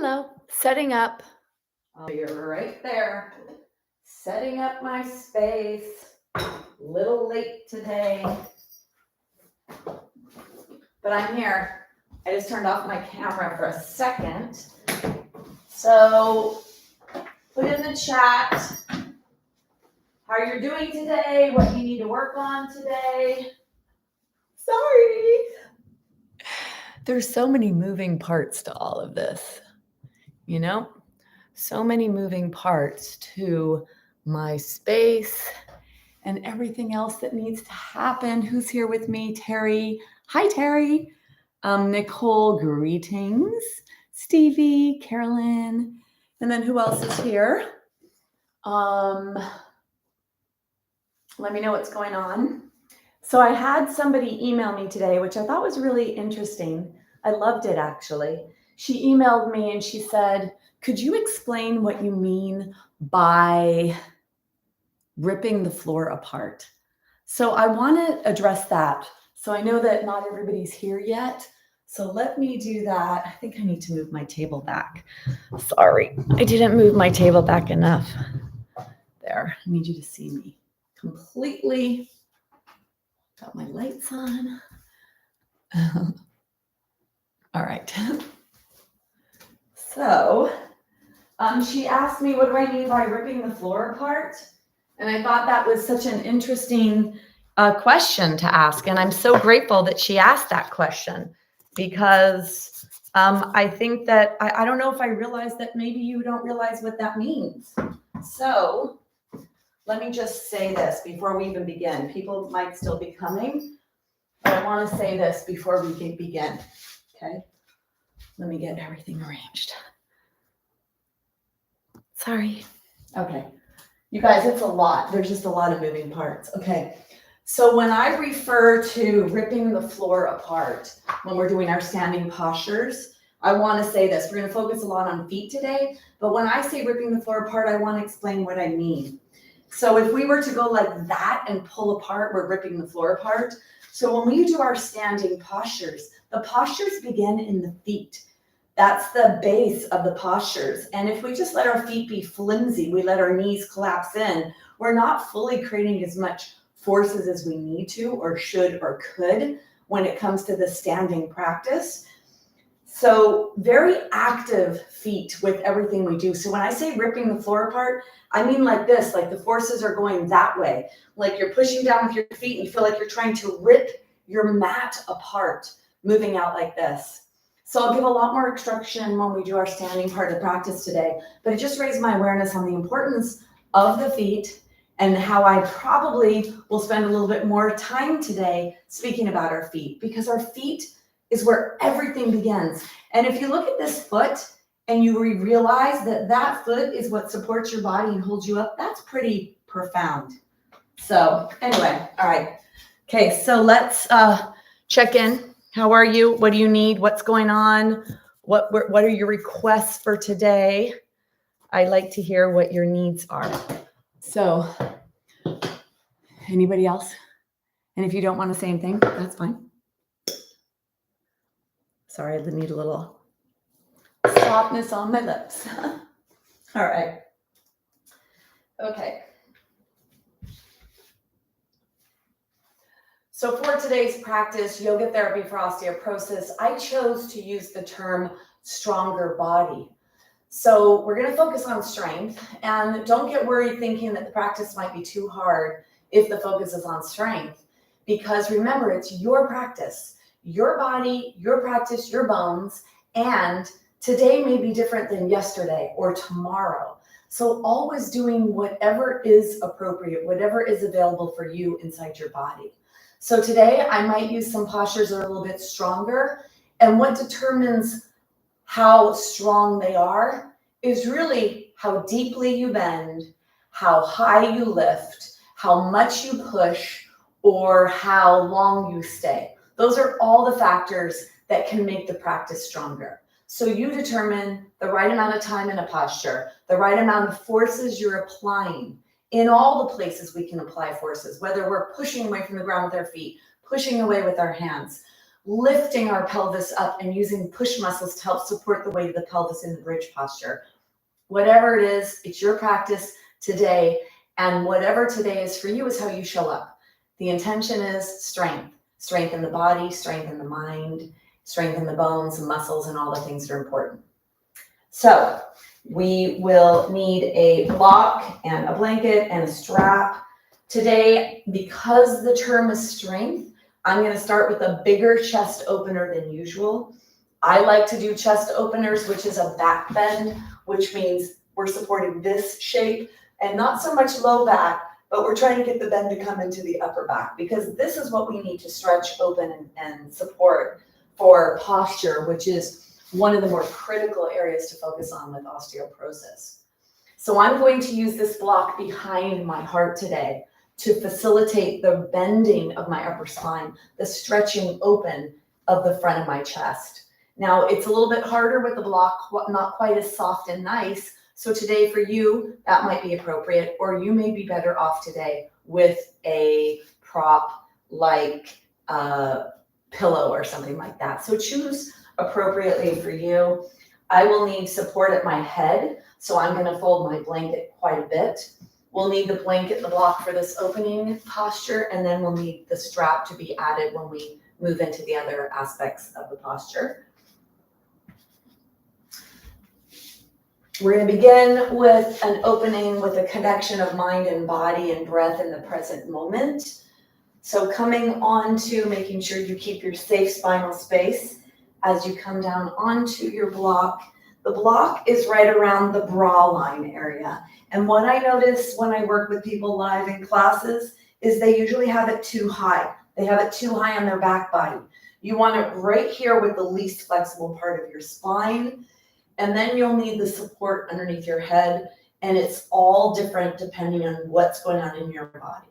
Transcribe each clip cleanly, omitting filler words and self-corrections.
Hello, setting up. Oh, you're right there. Setting up my space. Little late today, but I'm here. I just turned off my camera for a second. So put in the chat how you're doing today, what you need to work on today. Sorry. There's so many moving parts to all of this, you know? So many moving parts to my space and everything else that needs to happen. Who's here with me? Terry. Hi, Terry. Nicole, greetings. Stevie, Carolyn. And then who else is here? Let me know what's going on. So I had somebody email me today, which I thought was really interesting. I loved it, actually. She emailed me and she said, could you explain what you mean by ripping the floor apart? So I want to address that. So I know that not everybody's here yet. So let me do that. I think I need to move my table back. Sorry, I didn't move my table back enough. There, I need you to see me completely. Got my lights on. All right. So she asked me, what do I mean by ripping the floor apart? And I thought that was such an interesting question to ask. And I'm so grateful that she asked that question because I think that, I don't know if I realized that maybe you don't realize what that means. So let me just say this before we even begin. People might still be coming, but I want to say this before we begin, okay? Let me get everything arranged. Sorry. Okay. You guys, it's a lot. There's just a lot of moving parts. Okay. So when I refer to ripping the floor apart, when we're doing our standing postures, I want to say this. We're going to focus a lot on feet today, but when I say ripping the floor apart, I want to explain what I mean. So if we were to go like that and pull apart, we're ripping the floor apart. So when we do our standing postures, the postures begin in the feet. That's the base of the postures. And if we just let our feet be flimsy, we let our knees collapse in, we're not fully creating as much forces as we need to or should or could when it comes to the standing practice. So very active feet with everything we do. So when I say ripping the floor apart, I mean like this, like the forces are going that way. Like you're pushing down with your feet and you feel like you're trying to rip your mat apart, moving out like this. So I'll give a lot more instruction when we do our standing part of the practice today, but it just raised my awareness on the importance of the feet and how I probably will spend a little bit more time today speaking about our feet, because our feet is where everything begins. And if you look at this foot and you realize that that foot is what supports your body and holds you up, that's pretty profound. So anyway, all right. Okay, so let's check in. How are you? What do you need? What's going on? What are your requests for today? I like to hear what your needs are. So anybody else? And if you don't want to say anything, that's fine. Sorry, I need a little softness on my lips. All right. Okay. So for today's practice, yoga therapy for osteoporosis, I chose to use the term stronger body. So we're going to focus on strength, and don't get worried thinking that the practice might be too hard if the focus is on strength, because remember, it's your practice, your body, your practice, your bones, and today may be different than yesterday or tomorrow. So always doing whatever is appropriate, whatever is available for you inside your body. So today I might use some postures that are a little bit stronger, and what determines how strong they are is really how deeply you bend, how high you lift, how much you push, or how long you stay. Those are all the factors that can make the practice stronger. So you determine the right amount of time in a posture, the right amount of forces you're applying. In all the places we can apply forces, whether we're pushing away from the ground with our feet, pushing away with our hands, lifting our pelvis up and using push muscles to help support the weight of the pelvis in the bridge posture. Whatever it is, it's your practice today, and whatever today is for you is how you show up. The intention is strength. Strength in the body, strength in the mind, strength in the bones and muscles and all the things that are important. So we will need a block and a blanket and a strap. Today, because the term is strength, I'm going to start with a bigger chest opener than usual. I like to do chest openers, which is a back bend, which means we're supporting this shape and not so much low back, but we're trying to get the bend to come into the upper back, because this is what we need to stretch open and support for posture, which is one of the more critical areas to focus on with osteoporosis. So I'm going to use this block behind my heart today to facilitate the bending of my upper spine, the stretching open of the front of my chest. Now, it's a little bit harder with the block, not quite as soft and nice. So today for you, that might be appropriate, or you may be better off today with a prop like a pillow or something like that. So choose appropriately for you. I will need support at my head, so I'm going to fold my blanket quite a bit. We'll need the blanket and the block for this opening posture, and then we'll need the strap to be added when we move into the other aspects of the posture. We're going to begin with an opening with a connection of mind and body and breath in the present moment. So coming on to making sure you keep your safe spinal space as you come down onto your block. The block is right around the bra line area. And what I notice when I work with people live in classes is they usually have it too high. They have it too high on their back body. You want it right here with the least flexible part of your spine. And then you'll need the support underneath your head. And it's all different depending on what's going on in your body.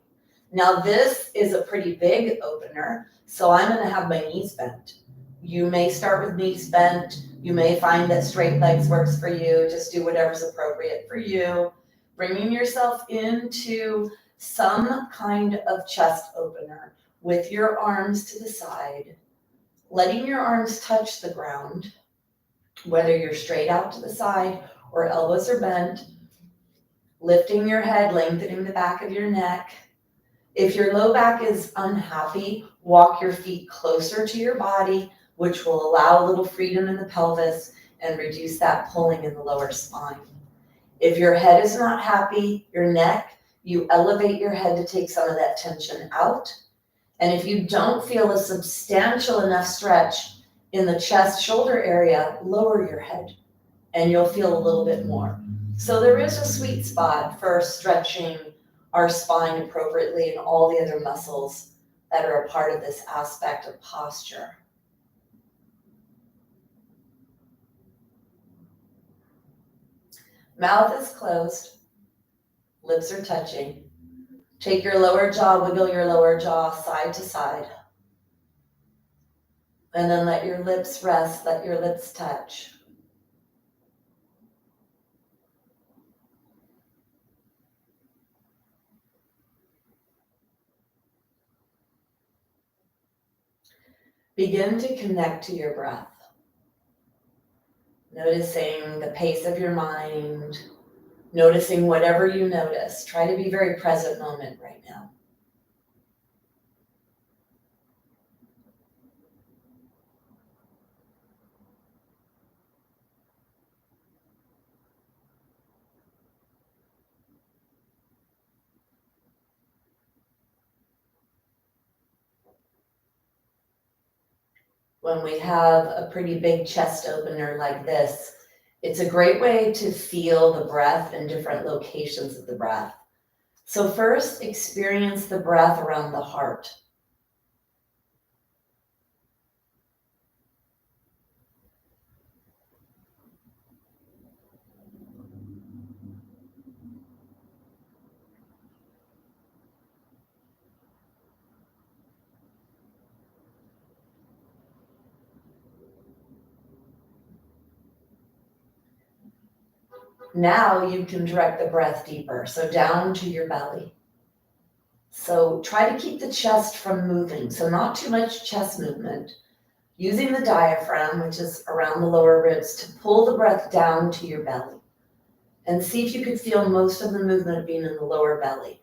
Now, this is a pretty big opener, so I'm going to have my knees bent. You may start with knees bent. You may find that straight legs works for you. Just do whatever's appropriate for you. Bringing yourself into some kind of chest opener with your arms to the side, letting your arms touch the ground, whether you're straight out to the side or elbows are bent, lifting your head, lengthening the back of your neck. If your low back is unhappy, walk your feet closer to your body, which will allow a little freedom in the pelvis and reduce that pulling in the lower spine. If your head is not happy, your neck, you elevate your head to take some of that tension out. And if you don't feel a substantial enough stretch in the chest shoulder area, lower your head and you'll feel a little bit more. So there is a sweet spot for stretching our spine appropriately and all the other muscles that are a part of this aspect of posture. Mouth is closed, lips are touching. Take your lower jaw, wiggle your lower jaw side to side. And then let your lips rest, let your lips touch. Begin to connect to your breath. Noticing the pace of your mind, noticing whatever you notice. Try to be very present moment right now. When we have a pretty big chest opener like this, it's a great way to feel the breath in different locations of the breath. So first, experience the breath around the heart. Now you can direct the breath deeper, so down to your belly. So try to keep the chest from moving, so not too much chest movement, using the diaphragm, which is around the lower ribs, to pull the breath down to your belly. And see if you could feel most of the movement being in the lower belly.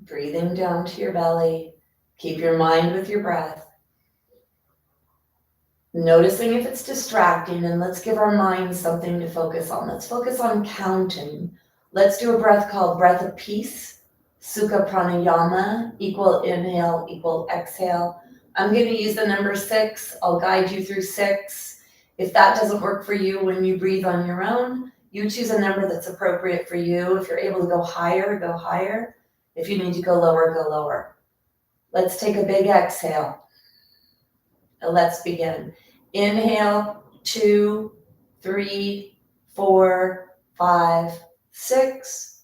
Breathing down to your belly. Keep your mind with your breath. Noticing if it's distracting, and let's give our mind something to focus on. Let's focus on counting. Let's do a breath called breath of peace. Sukha pranayama, equal inhale, equal exhale. I'm going to use the number 6. I'll guide you through 6. If that doesn't work for you when you breathe on your own, you choose a number that's appropriate for you. If you're able to go higher, go higher. If you need to go lower, go lower. Let's take a big exhale. And let's begin. Inhale, 2, 3, 4, 5, 6.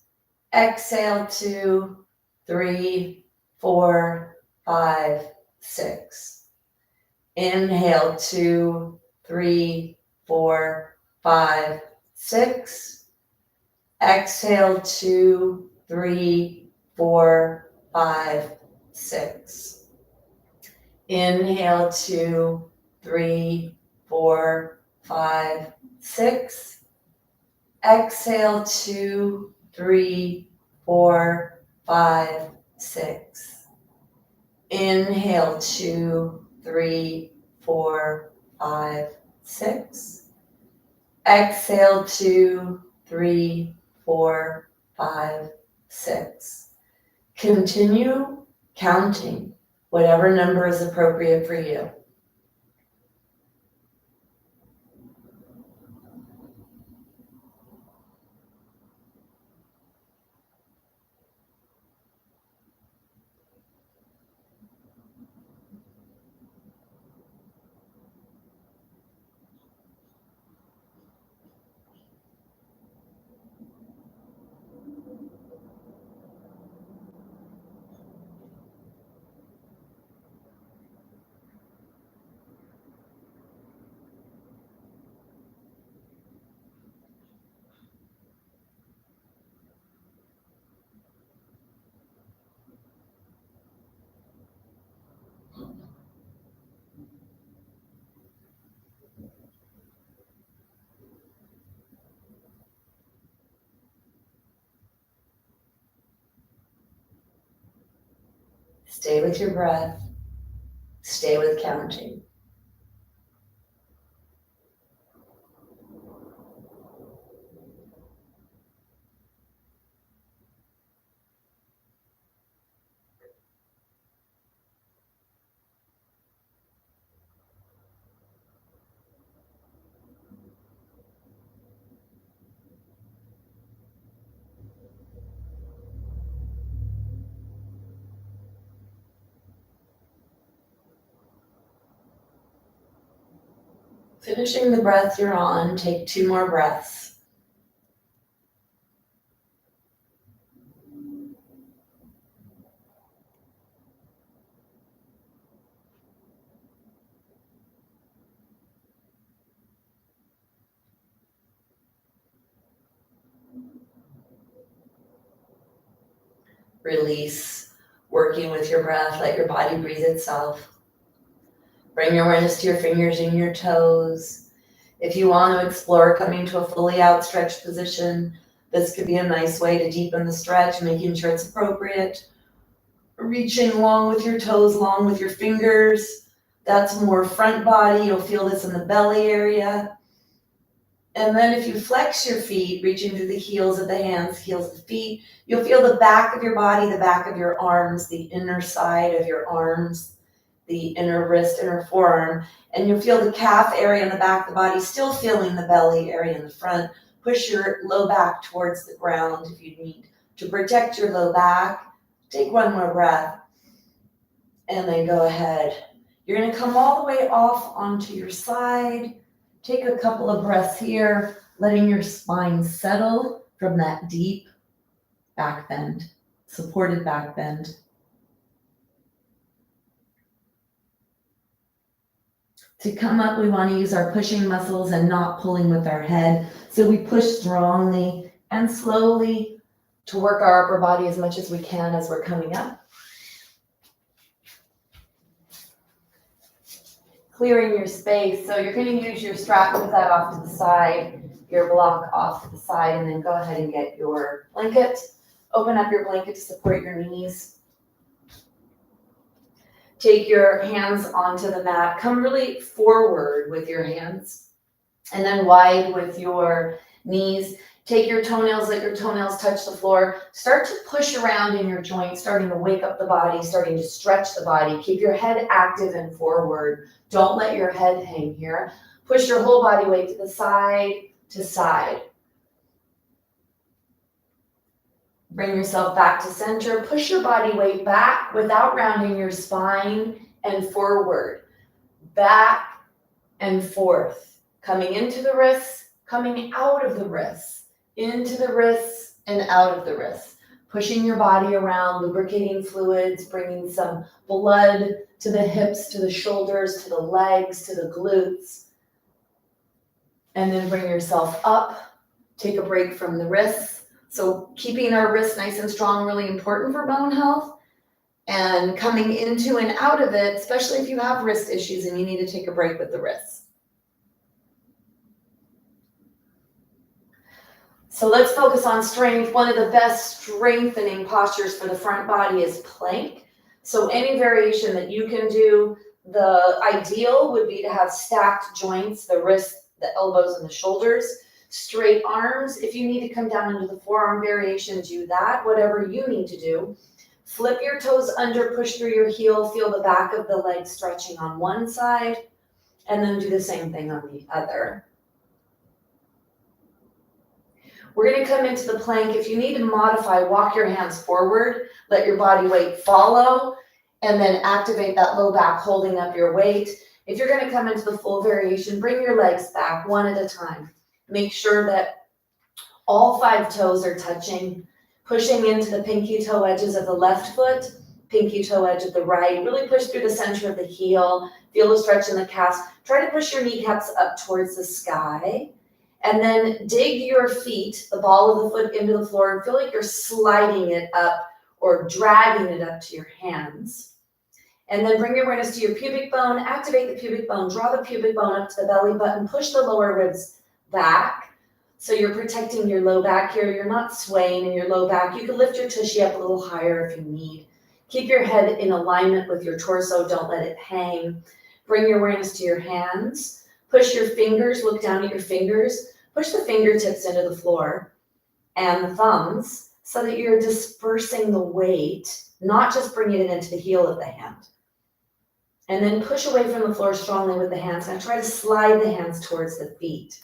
Exhale, 2, 3, 4, 5, 6. Inhale, 2, 3, 4, 5, 6. Exhale, 2, 3, 4, 5, 6. Inhale, 2, 3, 4, 5, 6. Exhale, 2, 3, 4, 5, 6. Inhale, 2, 3, 4, 5, 6. Exhale, 2, 3, 4, 5, 6. Continue counting whatever number is appropriate for you. Stay with your breath. Stay with counting. Finishing the breath you're on, take 2 more breaths. Release, working with your breath, let your body breathe itself. Bring your awareness to your fingers and your toes. If you want to explore coming to a fully outstretched position, this could be a nice way to deepen the stretch, making sure it's appropriate. Reaching long with your toes, long with your fingers. That's more front body. You'll feel this in the belly area. And then if you flex your feet, reaching through the heels of the hands, heels of the feet, you'll feel the back of your body, the back of your arms, the inner side of your arms, the inner wrist, inner forearm, and you'll feel the calf area in the back of the body, still feeling the belly area in the front, Push your low back towards the ground if you need to protect your low back. Take one more breath. And then go ahead. You're gonna come all the way off onto your side. Take a couple of breaths here, letting your spine settle from that deep back bend, supported back bend. To come up, we want to use our pushing muscles and not pulling with our head. So we push strongly and slowly to work our upper body as much as we can as we're coming up. Clearing your space. So you're going to use your strap, move that off to the side, your block off to the side, and then go ahead and get your blanket. Open up your blanket to support your knees. Take your hands onto the mat. Come really forward with your hands and then wide with your knees. Take your toenails, let your toenails touch the floor. Start to push around in your joints, starting to wake up the body, starting to stretch the body. Keep your head active and forward. Don't let your head hang here. Push your whole body weight to the side to side. Bring yourself back to center. Push your body weight back without rounding your spine and forward. Back and forth. Coming into the wrists, coming out of the wrists. Into the wrists and out of the wrists. Pushing your body around, lubricating fluids, bringing some blood to the hips, to the shoulders, to the legs, to the glutes. And then bring yourself up. Take a break from the wrists. So keeping our wrists nice and strong, really important for bone health. And coming into and out of it, especially if you have wrist issues and you need to take a break with the wrists. So let's focus on strength. One of the best strengthening postures for the front body is plank. So any variation that you can do, the ideal would be to have stacked joints, the wrists, the elbows, and the shoulders. Straight arms. If you need to come down into the forearm variation, do that, whatever you need to do. Flip your toes under, push through your heel, feel the back of the leg stretching on one side, and then do the same thing on the other. We're going to come into the plank. If you need to modify, walk your hands forward, let your body weight follow, and then activate that low back, holding up your weight. If you're going to come into the full variation, bring your legs back one at a time. Make sure that all 5 toes are touching, pushing into the pinky toe edges of the left foot, pinky toe edge of the right. Really push through the center of the heel. Feel the stretch in the calves. Try to push your kneecaps up towards the sky. And then dig your feet, the ball of the foot, into the floor and feel like you're sliding it up or dragging it up to your hands. And then bring your awareness to your pubic bone. Activate the pubic bone. Draw the pubic bone up to the belly button. Push the lower ribs back. So you're protecting your low back here. You're not swaying in your low back. You can lift your tushy up a little higher if you need. Keep your head in alignment with your torso. Don't let it hang. Bring your awareness to your hands. Push your fingers. Look down at your fingers. Push the fingertips into the floor and the thumbs so that you're dispersing the weight, not just bringing it into the heel of the hand. And then push away from the floor strongly with the hands. Now try to slide the hands towards the feet.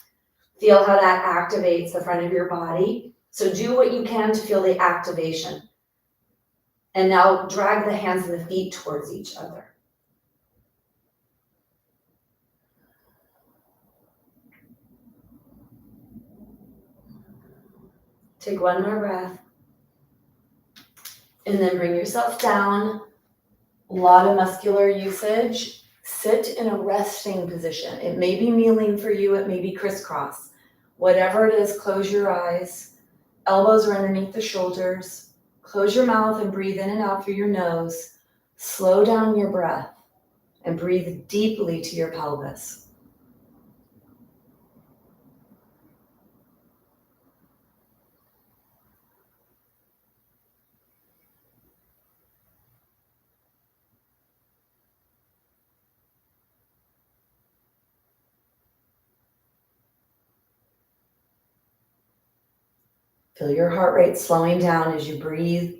Feel how that activates the front of your body. So do what you can to feel the activation. And now drag the hands and the feet towards each other. Take one more breath. And then bring yourself down. A lot of muscular usage. Sit in a resting position. It may be kneeling for you, it may be crisscross. Whatever it is, close your eyes. Elbows are underneath the shoulders. Close your mouth and breathe in and out through your nose. Slow down your breath and breathe deeply to your pelvis. Feel your heart rate slowing down as you breathe.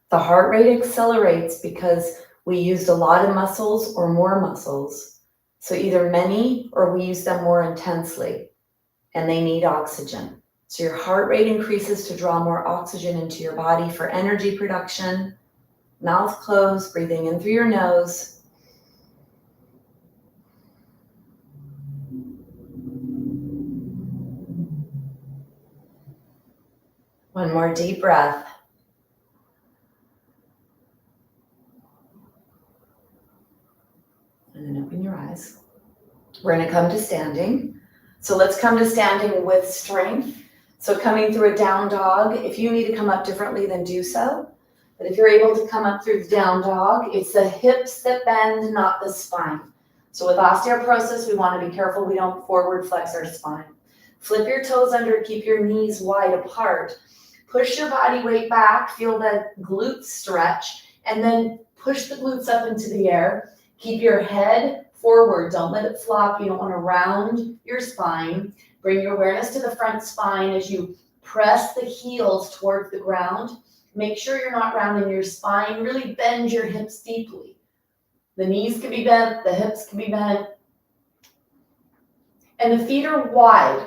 The heart rate accelerates because we used a lot of muscles or more muscles. So either many or we use them more intensely and they need oxygen. So your heart rate increases to draw more oxygen into your body for energy production. Mouth closed, breathing in through your nose. One more deep breath. And then open your eyes. We're going to come to standing. So let's come to standing with strength. So coming through a down dog, if you need to come up differently, then do so. But if you're able to come up through the down dog, it's the hips that bend, not the spine. So with osteoporosis, we want to be careful we don't forward flex our spine. Flip your toes under, keep your knees wide apart. Push your body weight back, feel the glutes stretch, and then push the glutes up into the air. Keep your head forward, don't let it flop. You don't want to round your spine. Bring your awareness to the front spine as you press the heels towards the ground. Make sure you're not rounding your spine. Really bend your hips deeply. The knees can be bent, the hips can be bent. And the feet are wide.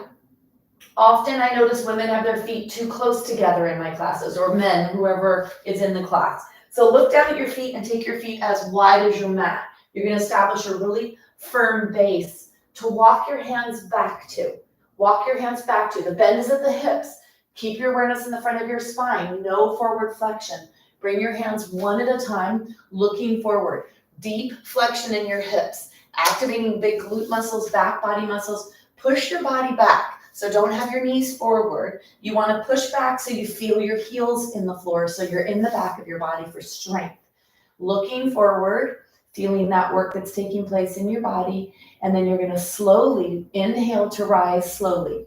Often I notice women have their feet too close together in my classes, or men, whoever is in the class. So look down at your feet and take your feet as wide as your mat. You're going to establish a really firm base to walk your hands back to. Walk your hands back to. The bend is at the hips. Keep your awareness in the front of your spine. No forward flexion. Bring your hands one at a time, looking forward. Deep flexion in your hips. Activating big glute muscles, back body muscles. Push your body back. So don't have your knees forward. You want to push back so you feel your heels in the floor, so you're in the back of your body for strength. Looking forward, feeling that work that's taking place in your body, and then you're going to slowly inhale to rise slowly.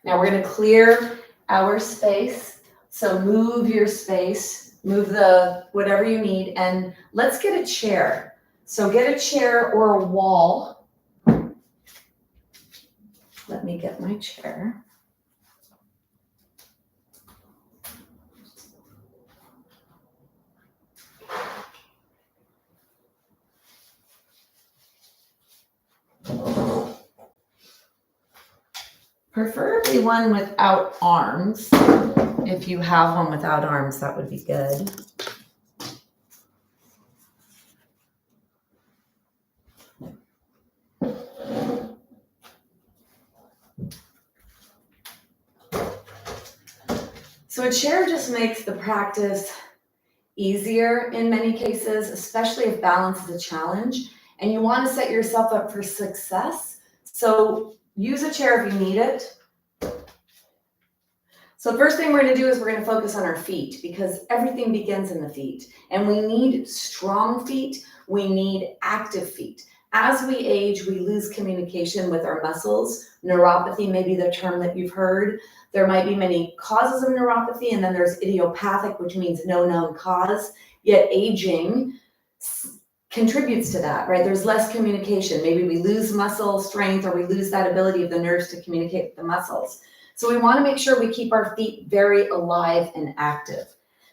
Now we're going to clear our space. So move your space, move the whatever you need, and let's get a chair. So get a chair or a wall. Let me get my chair. Preferably one without arms. If you have one without arms, that would be good. So a chair just makes the practice easier in many cases, especially if balance is a challenge, and you want to set yourself up for success. So use a chair if you need it. So the first thing we're going to do is we're going to focus on our feet, because everything begins in the feet, and we need strong feet. We need active feet. As we age, we lose communication with our muscles. Neuropathy may be the term that you've heard. There might be many causes of neuropathy, and then there's idiopathic, which means no known cause, yet aging contributes to that, right? There's less communication. Maybe we lose muscle strength, or we lose that ability of the nerves to communicate with the muscles. So we want to make sure we keep our feet very alive and active.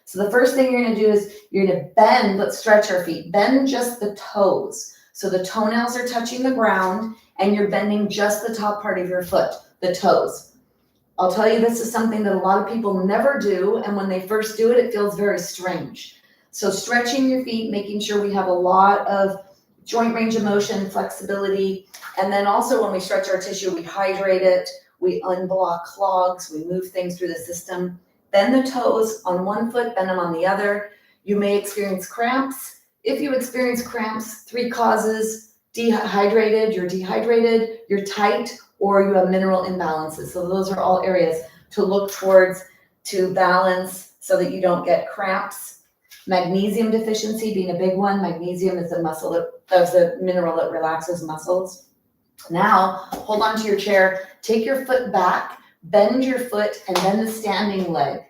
So the first thing you're going to do is you're going to bend. Let's stretch our feet. Bend just the toes. So the toenails are touching the ground, and you're bending just the top part of your foot, the toes. I'll tell you, this is something that a lot of people never do, and when they first do it, it feels very strange. So stretching your feet, making sure we have a lot of joint range of motion, flexibility, and then also when we stretch our tissue, we hydrate it, we unblock clogs, we move things through the system. Bend the toes on one foot, bend them on the other. You may experience cramps. If you experience cramps, 3 causes: dehydrated, you're tight, or you have mineral imbalances. So those are all areas to look towards to balance so that you don't get cramps. Magnesium deficiency being a big one. Magnesium is the mineral that relaxes muscles. Now, hold on to your chair, take your foot back, bend your foot, and then the standing leg.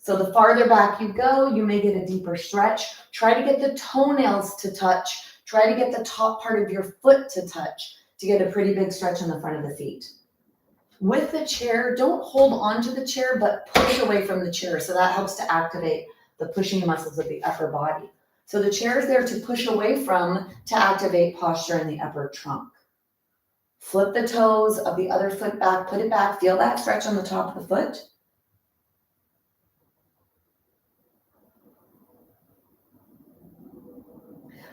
So the farther back you go, you may get a deeper stretch. Try to get the toenails to touch. Try to get the top part of your foot to touch to get a pretty big stretch on the front of the feet. With the chair, don't hold on to the chair, but push away from the chair. So that helps to activate the pushing muscles of the upper body. So the chair is there to push away from, to activate posture in the upper trunk. Flip the toes of the other foot back, put it back, feel that stretch on the top of the foot.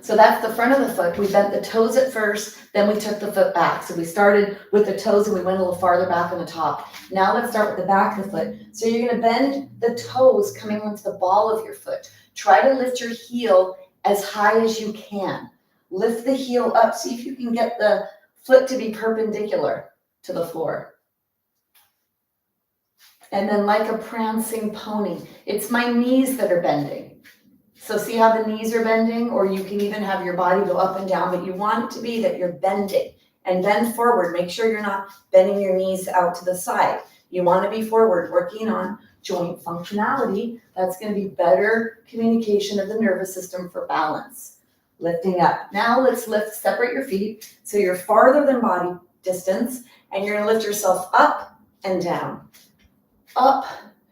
So that's the front of the foot. We bent the toes at first, then we took the foot back. So we started with the toes and we went a little farther back on the top. Now let's start with the back of the foot. So you're gonna bend the toes coming onto the ball of your foot. Try to lift your heel as high as you can. Lift the heel up, see if you can get the foot to be perpendicular to the floor. And then like a prancing pony, it's my knees that are bending. So see how the knees are bending, or you can even have your body go up and down, but you want it to be that you're bending. And bend forward, make sure you're not bending your knees out to the side. You want to be forward, working on joint functionality. That's going to be better communication of the nervous system for balance. Lifting up. Now let's separate your feet so you're farther than body distance, and you're going to lift yourself up and down. Up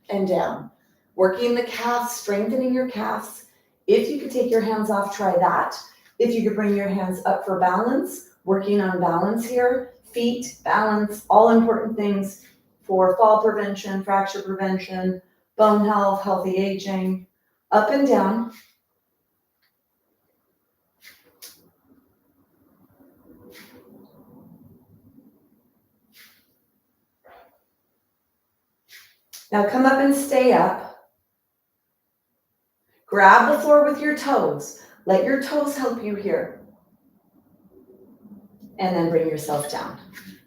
and down. Working the calves, strengthening your calves. If you could take your hands off, try that. If you could bring your hands up for balance, working on balance here. Feet, balance, all important things for fall prevention, fracture prevention, bone health, healthy aging. Up and down. Now come up and stay up. Grab the floor with your toes. Let your toes help you here. And then bring yourself down.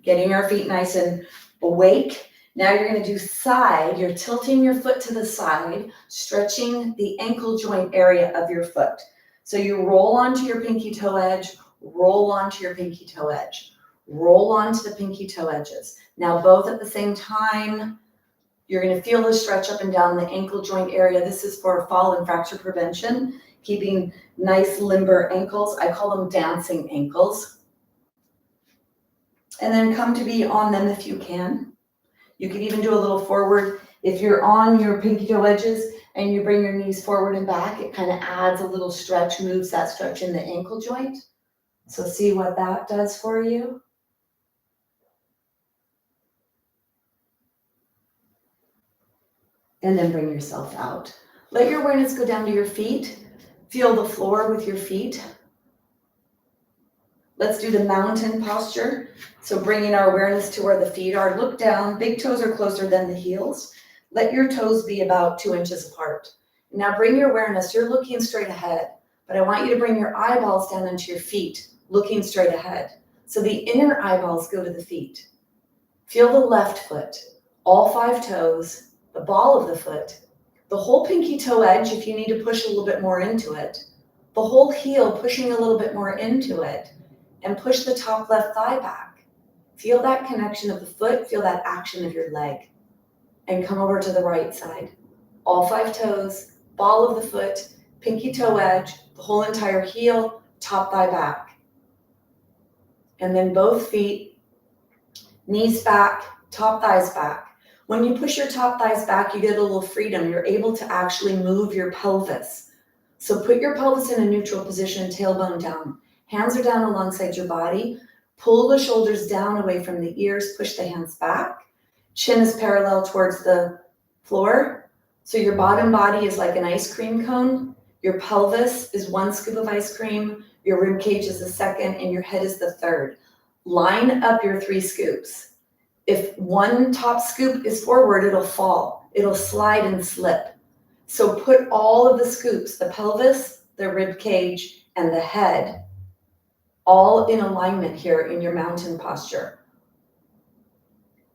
Getting your feet nice and awake. Now you're going to do side. You're tilting your foot to the side, stretching the ankle joint area of your foot. So you roll onto your pinky toe edge, roll onto your pinky toe edge, roll onto the pinky toe edges. Now both at the same time. You're going to feel the stretch up and down the ankle joint area. This is for fall and fracture prevention, keeping nice limber ankles. I call them dancing ankles. And then come to be on them if you can. You can even do a little forward. If you're on your pinky toe edges and you bring your knees forward and back, it kind of adds a little stretch, moves that stretch in the ankle joint. So see what that does for you. And then bring yourself out. Let your awareness go down to your feet. Feel the floor with your feet. Let's do the mountain posture. So bringing our awareness to where the feet are. Look down. Big toes are closer than the heels. Let your toes be about 2 inches apart. Now bring your awareness. You're looking straight ahead, but I want you to bring your eyeballs down into your feet, looking straight ahead. So the inner eyeballs go to the feet. Feel the left foot, all 5 toes, the ball of the foot, the whole pinky toe edge if you need to push a little bit more into it, the whole heel pushing a little bit more into it, and push the top left thigh back. Feel that connection of the foot, feel that action of your leg, and come over to the right side. All 5 toes, ball of the foot, pinky toe edge, the whole entire heel, top thigh back. And then both feet, knees back, top thighs back. When you push your top thighs back, you get a little freedom. You're able to actually move your pelvis. So put your pelvis in a neutral position, tailbone down. Hands are down alongside your body. Pull the shoulders down away from the ears. Push the hands back. Chin is parallel towards the floor. So your bottom body is like an ice cream cone. Your pelvis is 1 scoop of ice cream. Your rib cage is the second, and your head is the third. Line up your 3 scoops. If one top scoop is forward, it'll fall. It'll slide and slip. So put all of the scoops, the pelvis, the rib cage, and the head, all in alignment here in your mountain posture.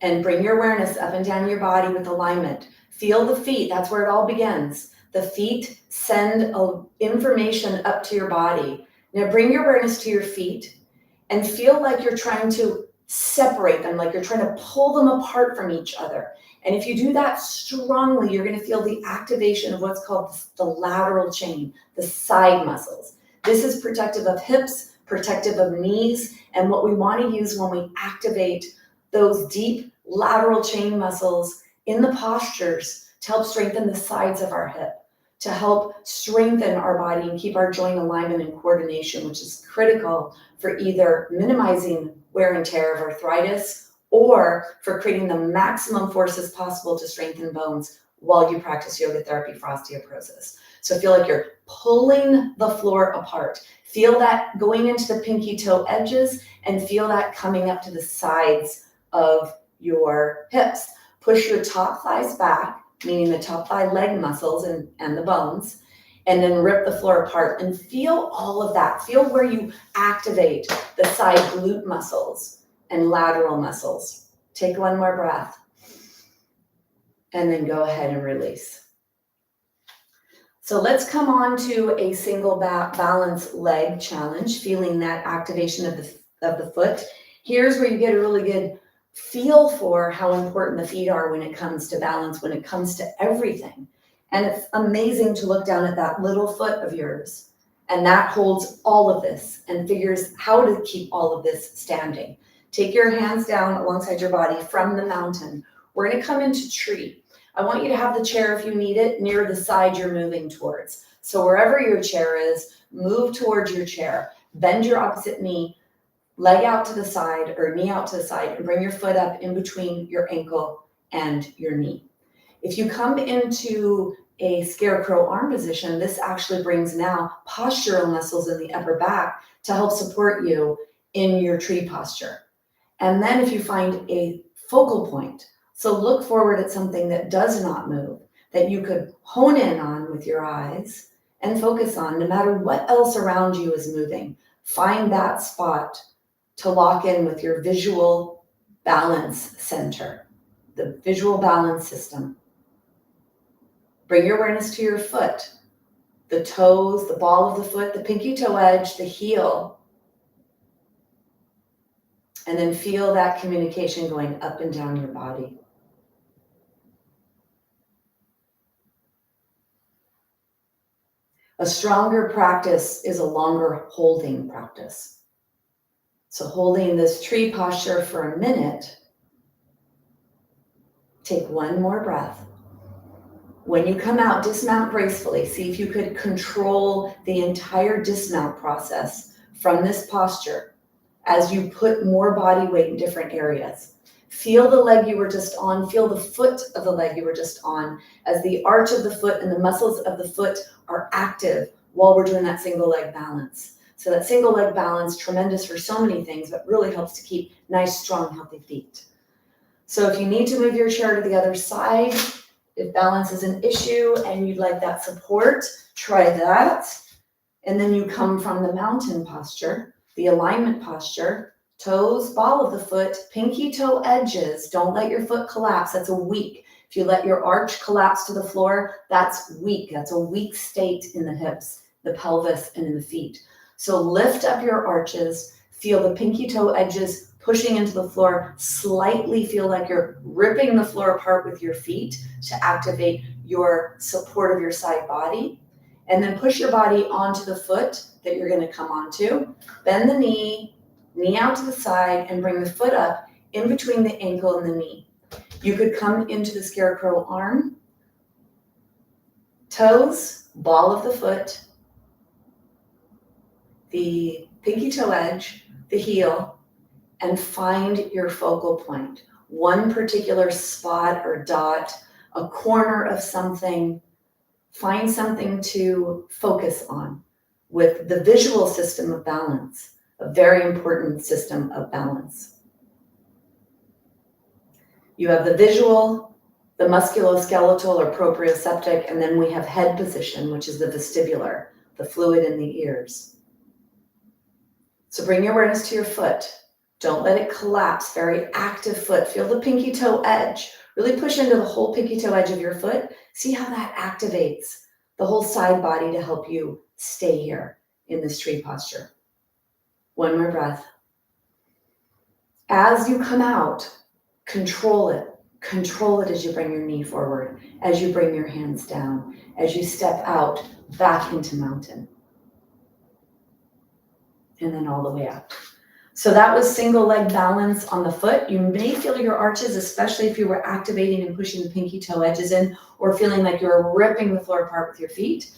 And bring your awareness up and down your body with alignment. Feel the feet. That's where it all begins. The feet send information up to your body. Now bring your awareness to your feet and feel like you're trying to separate them, like you're trying to pull them apart from each other. And if you do that strongly, you're going to feel the activation of what's called the lateral chain, the side muscles. This is protective of hips, protective of knees, and what we want to use when we activate those deep lateral chain muscles in the postures to help strengthen the sides of our hip, to help strengthen our body and keep our joint alignment and coordination, which is critical for either minimizing wear and tear of arthritis, or for creating the maximum forces possible to strengthen bones while you practice yoga therapy for osteoporosis. So feel like you're pulling the floor apart. Feel that going into the pinky toe edges and feel that coming up to the sides of your hips. Push your top thighs back, meaning the top thigh leg muscles and the bones, and then rip the floor apart and feel all of that. Feel where you activate the side glute muscles and lateral muscles. Take one more breath and then go ahead and release. So let's come on to a single balance leg challenge, feeling that activation of the foot. Here's where you get a really good feel for how important the feet are when it comes to balance, when it comes to everything. And it's amazing to look down at that little foot of yours, and that holds all of this and figures how to keep all of this standing. Take your hands down alongside your body from the mountain. We're going to come into tree. I want you to have the chair, if you need it, near the side you're moving towards. So wherever your chair is, move towards your chair. Bend your opposite knee, leg out to the side or knee out to the side, and bring your foot up in between your ankle and your knee. If you come into a scarecrow arm position, this actually brings now postural muscles in the upper back to help support you in your tree posture. And then if you find a focal point, so look forward at something that does not move, that you could hone in on with your eyes and focus on, no matter what else around you is moving. Find that spot to lock in with your visual balance center, the visual balance system. Bring your awareness to your foot, the toes, the ball of the foot, the pinky toe edge, the heel. And then feel that communication going up and down your body. A stronger practice is a longer holding practice. So holding this tree posture for a minute, take one more breath. When you come out, dismount gracefully. See if you could control the entire dismount process from this posture as you put more body weight in different areas. Feel the leg you were just on, feel the foot of the leg you were just on as the arch of the foot and the muscles of the foot are active while we're doing that single leg balance. So that single leg balance, tremendous for so many things, but really helps to keep nice, strong, healthy feet. So if you need to move your chair to the other side, if balance is an issue and you'd like that support, try that. And then you come from the mountain posture, the alignment posture, toes, ball of the foot, pinky toe edges. Don't let your foot collapse. That's a weak. If you let your arch collapse to the floor, that's weak. That's a weak state in the hips, the pelvis, and in the feet. So lift up your arches, feel the pinky toe edges pushing into the floor, slightly feel like you're ripping the floor apart with your feet to activate your support of your side body. And then push your body onto the foot that you're going to come onto. Bend the knee, knee out to the side, and bring the foot up in between the ankle and the knee. You could come into the scarecrow arm, toes, ball of the foot, the pinky toe edge, the heel, and find your focal point. One particular spot or dot, a corner of something. Find something to focus on with the visual system of balance, a very important system of balance. You have the visual, the musculoskeletal or proprioceptic, and then we have head position, which is the vestibular, the fluid in the ears. So bring your awareness to your foot. Don't let it collapse. Very active foot. Feel the pinky toe edge. Really push into the whole pinky toe edge of your foot. See how that activates the whole side body to help you stay here in this tree posture. One more breath. As you come out, control it. Control it as you bring your knee forward, as you bring your hands down, as you step out back into mountain. And then all the way up. So that was single leg balance on the foot. You may feel your arches, especially if you were activating and pushing the pinky toe edges in or feeling like you're ripping the floor apart with your feet.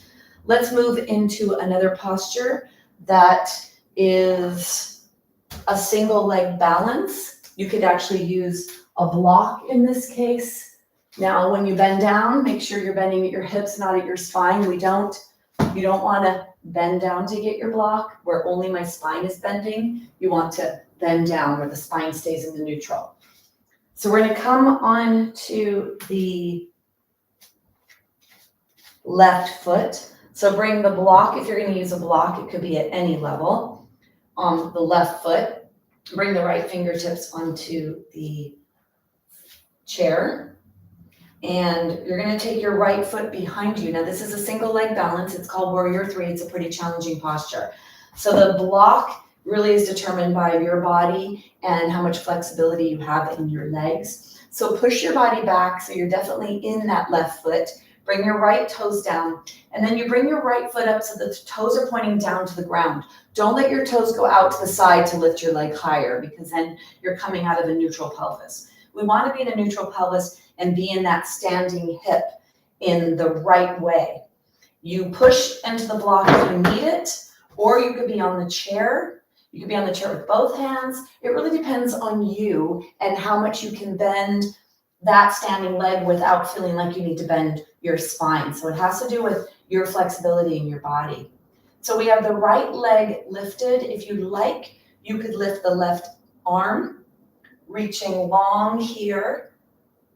Let's move into another posture that is a single leg balance. You could actually use a block in this case. Now, when you bend down, make sure you're bending at your hips, not at your spine. You don't want to bend down to get your block where only my spine is bending. You want to bend down where the spine stays in the neutral. So we're going to come on to the left foot. So bring the block, if you're going to use a block, it could be at any level, on the left foot. Bring the right fingertips onto the chair. And you're going to take your right foot behind you. Now, this is a single leg balance. It's called Warrior 3. It's a pretty challenging posture. So the block really is determined by your body and how much flexibility you have in your legs. So push your body back so you're definitely in that left foot. Bring your right toes down, and then you bring your right foot up so the toes are pointing down to the ground. Don't let your toes go out to the side to lift your leg higher, because then you're coming out of a neutral pelvis. We want to be in a neutral pelvis and be in that standing hip in the right way. You push into the block if you need it, or you could be on the chair. You could be on the chair with both hands. It really depends on you and how much you can bend that standing leg without feeling like you need to bend your spine. So it has to do with your flexibility in your body. So we have the right leg lifted. If you like, you could lift the left arm, reaching long here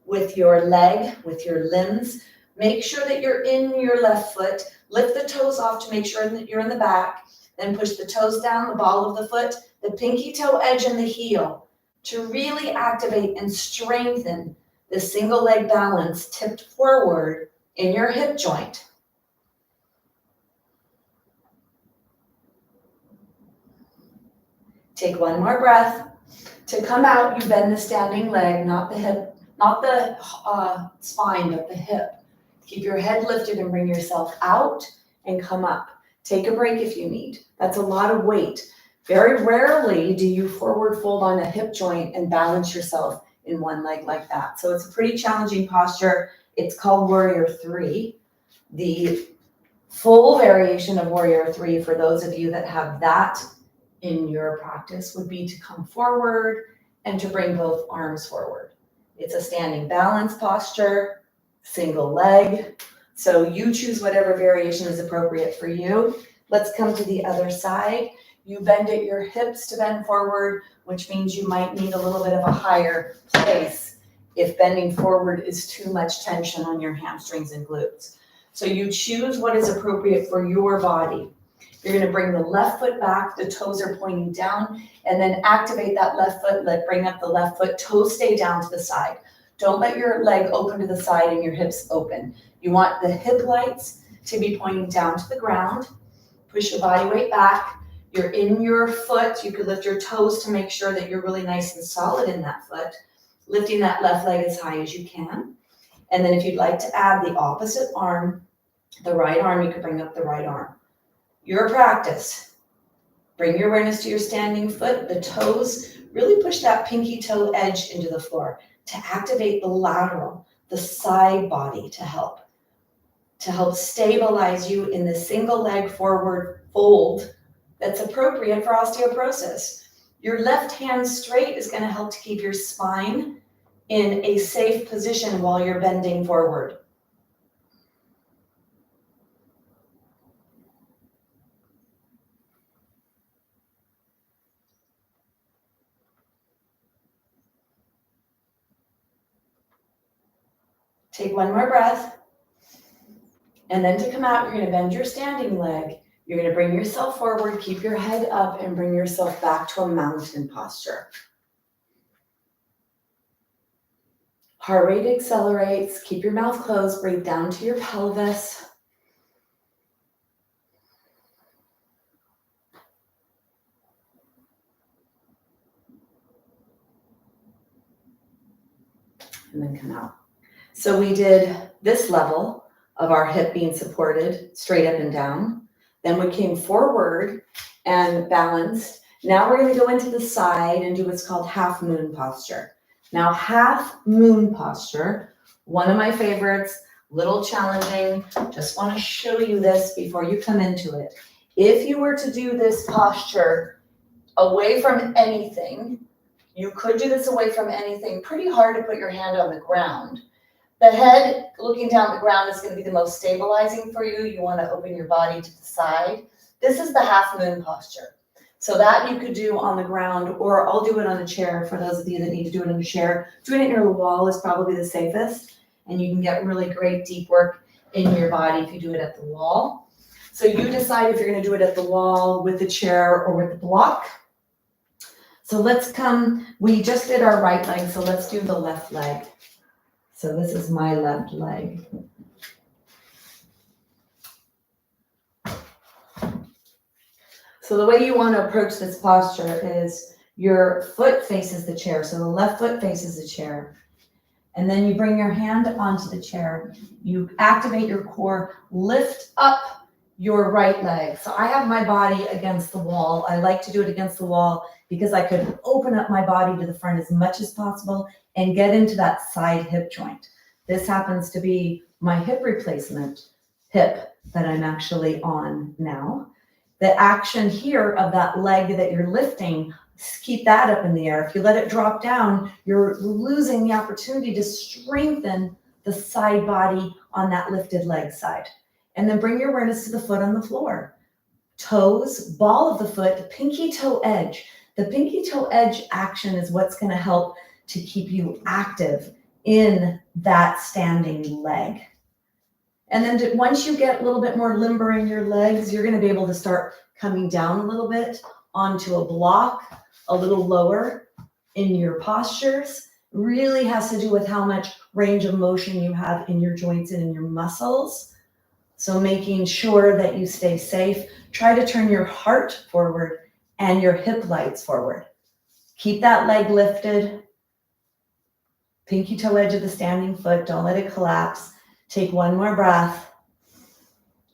with your leg, with your limbs. Make sure that you're in your left foot. Lift the toes off to make sure that you're in the back. Then push the toes down, the ball of the foot, the pinky toe edge and the heel to really activate and strengthen the single leg balance tipped forward in your hip joint. Take one more breath. To come out, you bend the standing leg, not the hip, not the spine, but the hip. Keep your head lifted and bring yourself out and come up. Take a break if you need. That's a lot of weight. Very rarely do you forward fold on a hip joint and balance yourself in one leg like that. So it's a pretty challenging posture. It's called Warrior 3. The full variation of Warrior 3, for those of you that have that in your practice, would be to come forward and to bring both arms forward. It's a standing balance posture, single leg. So you choose whatever variation is appropriate for you. Let's come to the other side. You bend at your hips to bend forward, which means you might need a little bit of a higher place if bending forward is too much tension on your hamstrings and glutes. So you choose what is appropriate for your body. You're going to bring the left foot back, the toes are pointing down, and then activate that left foot, bring up the left foot, toes stay down to the side. Don't let your leg open to the side and your hips open. You want the hip lights to be pointing down to the ground. Push your body weight back. You're in your foot. You could lift your toes to make sure that you're really nice and solid in that foot. Lifting that left leg as high as you can. And then if you'd like to add the opposite arm, the right arm, you could bring up the right arm. Your practice. Bring your awareness to your standing foot. The toes, really push that pinky toe edge into the floor to activate the lateral, the side body to help stabilize you in the single leg forward fold that's appropriate for osteoporosis. Your left hand straight is going to help to keep your spine in a safe position while you're bending forward. Take one more breath. And then to come out, you're going to bend your standing leg. You're going to bring yourself forward, keep your head up, and bring yourself back to a mountain posture. Heart rate accelerates. Keep your mouth closed. Breathe down to your pelvis. And then come out. So we did this level of our hip being supported straight up and down. Then we came forward and balanced. Now we're going to go into the side and do what's called half moon posture. Now, half moon posture, one of my favorites, little challenging. Just want to show you this before you come into it. If you were to do this posture away from anything. You could do this away from anything. Pretty hard to put your hand on the ground. The head looking down the ground is going to be the most stabilizing for you. You want to open your body to the side. This is the half moon posture. So that you could do on the ground, or I'll do it on a chair for those of you that need to do it on a chair. Doing it near the wall is probably the safest, and you can get really great deep work in your body if you do it at the wall. So you decide if you're going to do it at the wall, with the chair, or with the block. So let's come, we just did our right leg, so let's do the left leg. So this is my left leg. So the way you want to approach this posture is your foot faces the chair. So the left foot faces the chair. And then you bring your hand onto the chair. You activate your core, lift up your right leg. So I have my body against the wall. I like to do it against the wall because I could open up my body to the front as much as possible and get into that side hip joint. This happens to be my hip replacement hip that I'm actually on now. The action here of that leg that you're lifting, keep that up in the air. If you let it drop down, you're losing the opportunity to strengthen the side body on that lifted leg side. And then bring your awareness to the foot on the floor. Toes, ball of the foot, pinky toe edge. The pinky toe edge action is what's going to help to keep you active in that standing leg. And then once you get a little bit more limber in your legs, you're going to be able to start coming down a little bit onto a block, a little lower in your postures. Really has to do with how much range of motion you have in your joints and in your muscles. So making sure that you stay safe. Try to turn your heart forward and your hip lights forward. Keep that leg lifted. Pinky toe edge of the standing foot. Don't let it collapse. Take one more breath.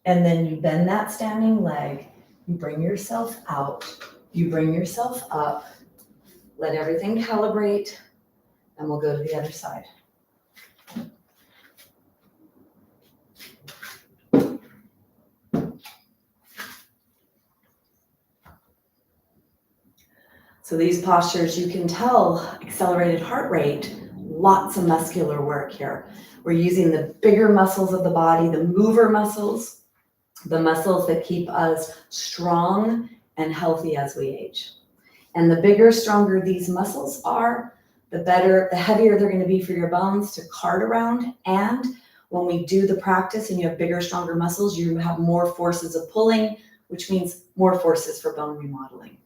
And then you bend that standing leg. You bring yourself out. You bring yourself up. Let everything calibrate. And we'll go to the other side. So these postures, you can tell accelerated heart rate, lots of muscular work here. We're using the bigger muscles of the body, the mover muscles, the muscles that keep us strong and healthy as we age. And the bigger, stronger these muscles are, the better, the heavier they're going to be for your bones to cart around. And when we do the practice and you have bigger, stronger muscles, you have more forces of pulling, which means more forces for bone remodeling.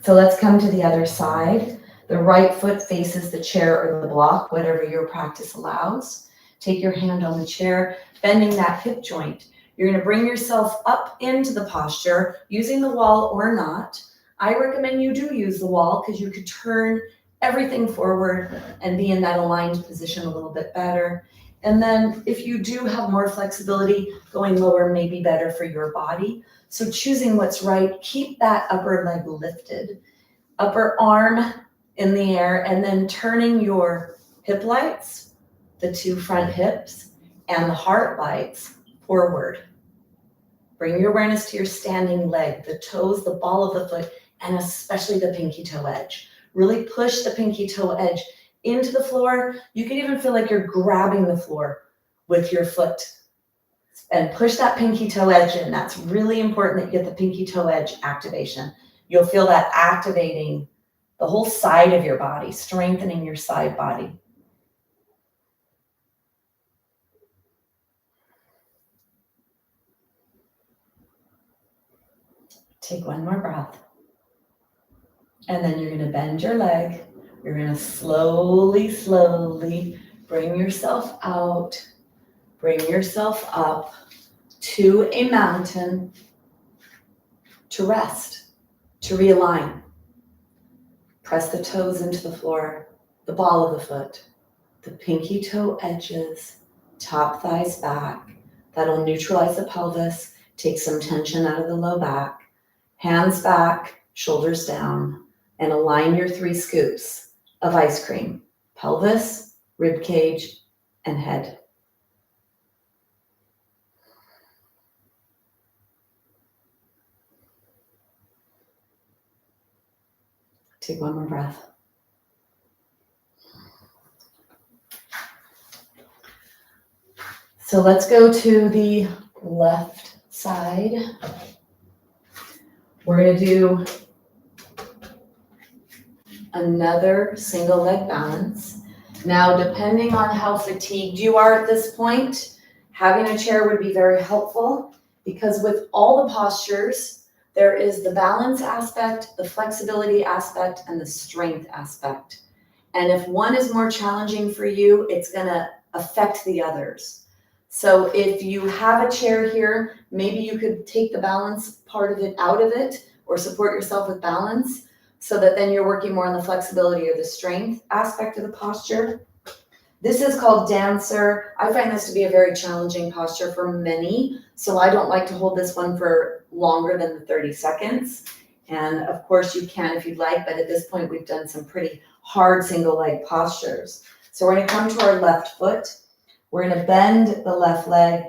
So let's come to the other side. The right foot faces the chair or the block, whatever your practice allows. Take your hand on the chair, bending that hip joint. You're going to bring yourself up into the posture, using the wall or not. I recommend you do use the wall because you could turn everything forward and be in that aligned position a little bit better. And then if you do have more flexibility, going lower may be better for your body. So choosing what's right, keep that upper leg lifted, upper arm in the air, and then turning your hip lights, the two front hips, and the heart lights forward. Bring your awareness to your standing leg, the toes, the ball of the foot, and especially the pinky toe edge. Really push the pinky toe edge into the floor. You can even feel like you're grabbing the floor with your foot. And push that pinky toe edge in. That's really important that you get the pinky toe edge activation. You'll feel that activating the whole side of your body, strengthening your side body. Take one more breath. And then you're going to bend your leg. You're going to slowly, slowly bring yourself out. Bring yourself up to a mountain to rest, to realign. Press the toes into the floor, the ball of the foot, the pinky toe edges, top thighs back. That'll neutralize the pelvis, take some tension out of the low back. Hands back, shoulders down, and align your 3 scoops of ice cream: pelvis, rib cage, and head. Take one more breath. So let's go to the left side. We're going to do another single leg balance. Now, depending on how fatigued you are at this point, having a chair would be very helpful, because with all the postures, there is the balance aspect, the flexibility aspect, and the strength aspect. And if one is more challenging for you, it's going to affect the others. So if you have a chair here, maybe you could take the balance part of it out of it, or support yourself with balance, so that then you're working more on the flexibility or the strength aspect of the posture. This is called dancer. I find this to be a very challenging posture for many, so I don't like to hold this one for longer than the 30 seconds. And of course you can if you'd like, but at this point we've done some pretty hard single leg postures. So we're gonna come to our left foot. We're gonna bend the left leg,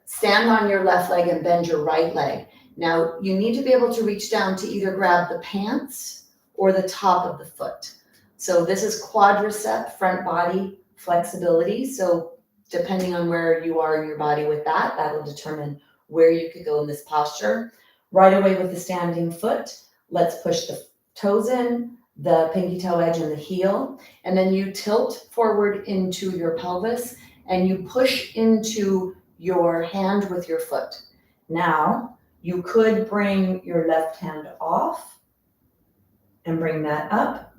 stand on your left leg and bend your right leg. Now, you need to be able to reach down to either grab the pants or the top of the foot. So this is quadricep, front body flexibility. So depending on where you are in your body with that, that'll determine where you could go in this posture. Right away with the standing foot, let's push the toes in, the pinky toe edge and the heel, and then you tilt forward into your pelvis and you push into your hand with your foot. Now, you could bring your left hand off and bring that up.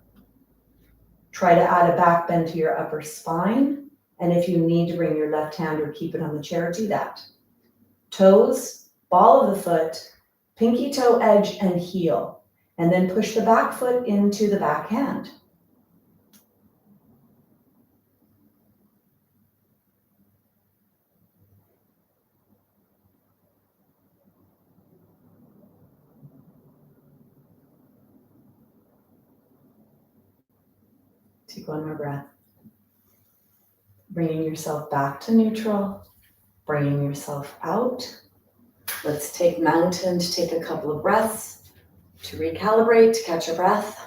Try to add a back bend to your upper spine. And if you need to bring your left hand or keep it on the chair, do that. Toes, ball of the foot, pinky toe edge and heel. And then push the back foot into the back hand. Take one more breath. Bringing yourself back to neutral, bringing yourself out. Let's take mountain to take a couple of breaths, to recalibrate, to catch your breath.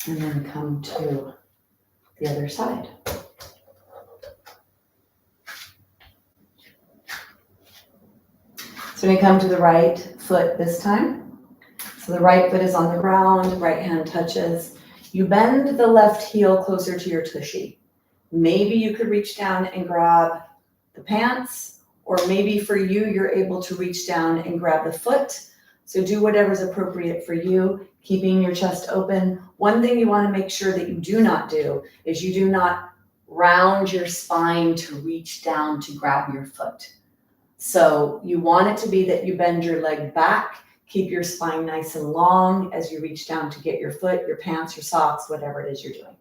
And then come to the other side. So we come to the right foot this time. So the right foot is on the ground, right hand touches. You bend the left heel closer to your tushy. Maybe you could reach down and grab the pants, or maybe for you, you're able to reach down and grab the foot. So do whatever's appropriate for you, keeping your chest open. One thing you want to make sure that you do not do is you do not round your spine to reach down to grab your foot. So you want it to be that you bend your leg back, keep your spine nice and long as you reach down to get your foot, your pants, your socks, whatever it is you're doing.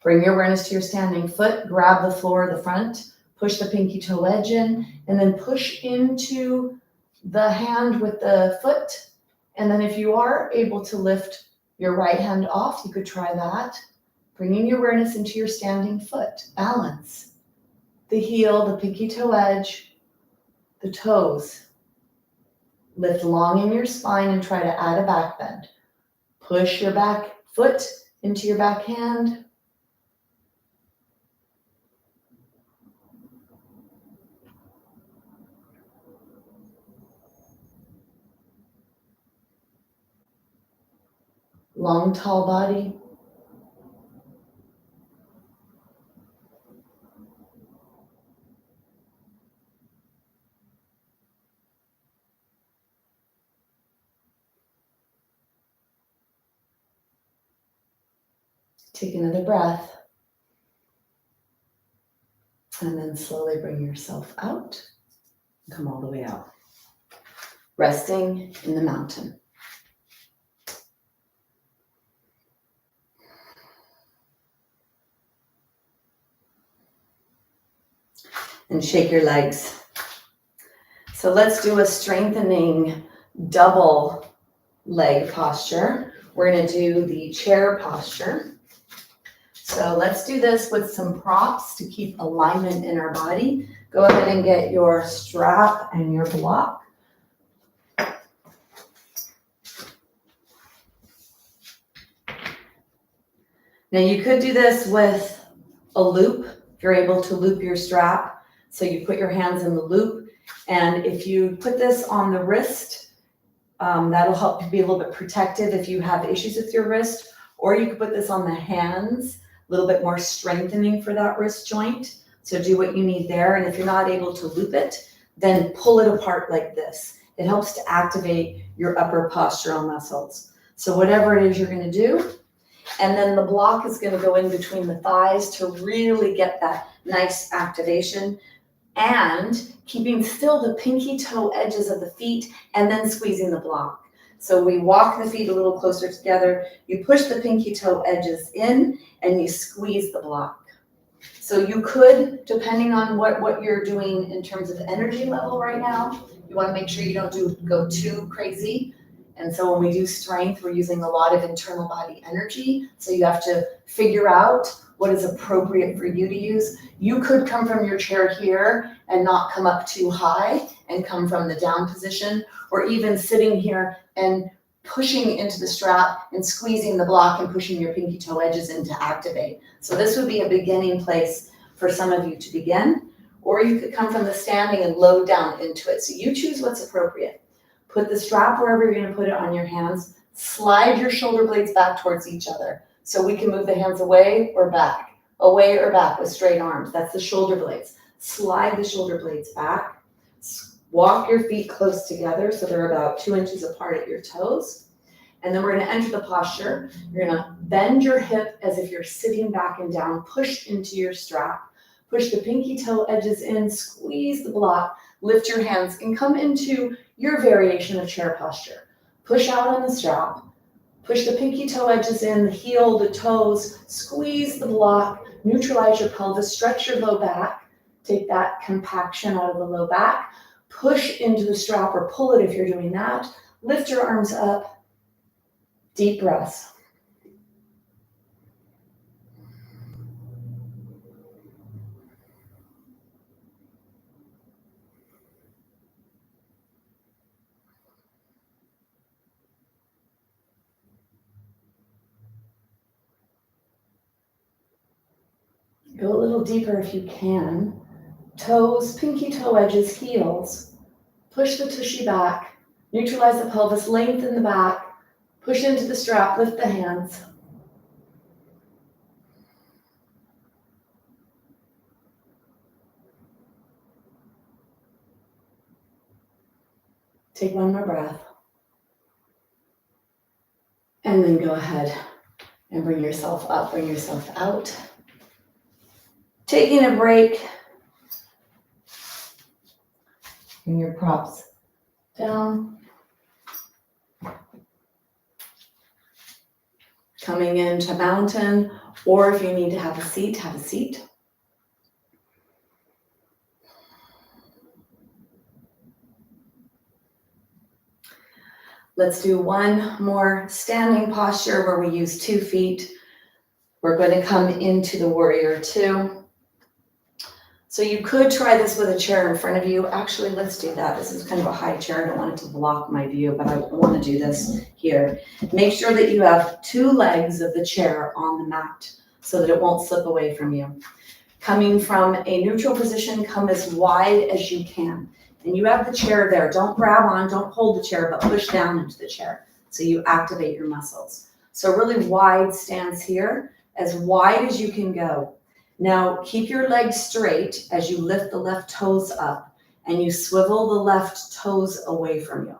Bring your awareness to your standing foot, grab the floor of the front, push the pinky toe edge in, and then push into the hand with the foot. And then if you are able to lift your right hand off, you could try that. Bringing your awareness into your standing foot, balance. The heel, the pinky toe edge, the toes. Lift long in your spine and try to add a back bend. Push your back foot into your back hand. Long, tall body. Take another breath. And then slowly bring yourself out. Come all the way out. Resting in the mountain. And shake your legs. So let's do a strengthening double leg posture. We're going to do the chair posture. So let's do this with some props to keep alignment in our body. Go ahead and get your strap and your block. Now you could do this with a loop, if you're able to loop your strap. So you put your hands in the loop, and if you put this on the wrist, that'll help you be a little bit protective if you have issues with your wrist, or you could put this on the hands, a little bit more strengthening for that wrist joint. So do what you need there, and if you're not able to loop it, then pull it apart like this. It helps to activate your upper postural muscles. So whatever it is you're gonna do, and then the block is gonna go in between the thighs to really get that nice activation, and keeping still the pinky toe edges of the feet and then squeezing the block. So we walk the feet a little closer together, you push the pinky toe edges in, and you squeeze the block. So you could, depending on what you're doing in terms of energy level right now, you wanna make sure you don't go too crazy. And so when we do strength, we're using a lot of internal body energy. So you have to figure out what is appropriate for you to use. You could come from your chair here and not come up too high and come from the down position, or even sitting here and pushing into the strap and squeezing the block and pushing your pinky toe edges in to activate. So this would be a beginning place for some of you to begin, or you could come from the standing and load down into it. So you choose what's appropriate. Put the strap wherever you're gonna put it on your hands, slide your shoulder blades back towards each other. So we can move the hands away or back with straight arms. That's the shoulder blades. Slide the shoulder blades back. Walk your feet close together so they're about 2 inches apart at your toes. And then we're gonna enter the posture. You're gonna bend your hip as if you're sitting back and down, push into your strap, push the pinky toe edges in, squeeze the block, lift your hands, and come into your variation of chair posture. Push out on the strap, push the pinky toe edges in, the heel, the toes, squeeze the block, neutralize your pelvis, stretch your low back, take that compaction out of the low back, push into the strap or pull it if you're doing that, lift your arms up, deep breaths. Go a little deeper if you can. Toes, pinky toe edges, heels. Push the tushy back, neutralize the pelvis, lengthen the back, push into the strap, lift the hands. Take one more breath. And then go ahead and bring yourself up, bring yourself out. Taking a break. Bring your props down. Coming into mountain, or if you need to have a seat, have a seat. Let's do one more standing posture where we use 2 feet. We're going to come into the warrior 2. So you could try this with a chair in front of you. Actually, let's do that. This is kind of a high chair. I don't want it to block my view, but I want to do this here. Make sure that you have 2 legs of the chair on the mat so that it won't slip away from you. Coming from a neutral position, come as wide as you can. And you have the chair there. Don't grab on, don't hold the chair, but push down into the chair so you activate your muscles. So really wide stance here, as wide as you can go. Now keep your legs straight as you lift the left toes up and you swivel the left toes away from you.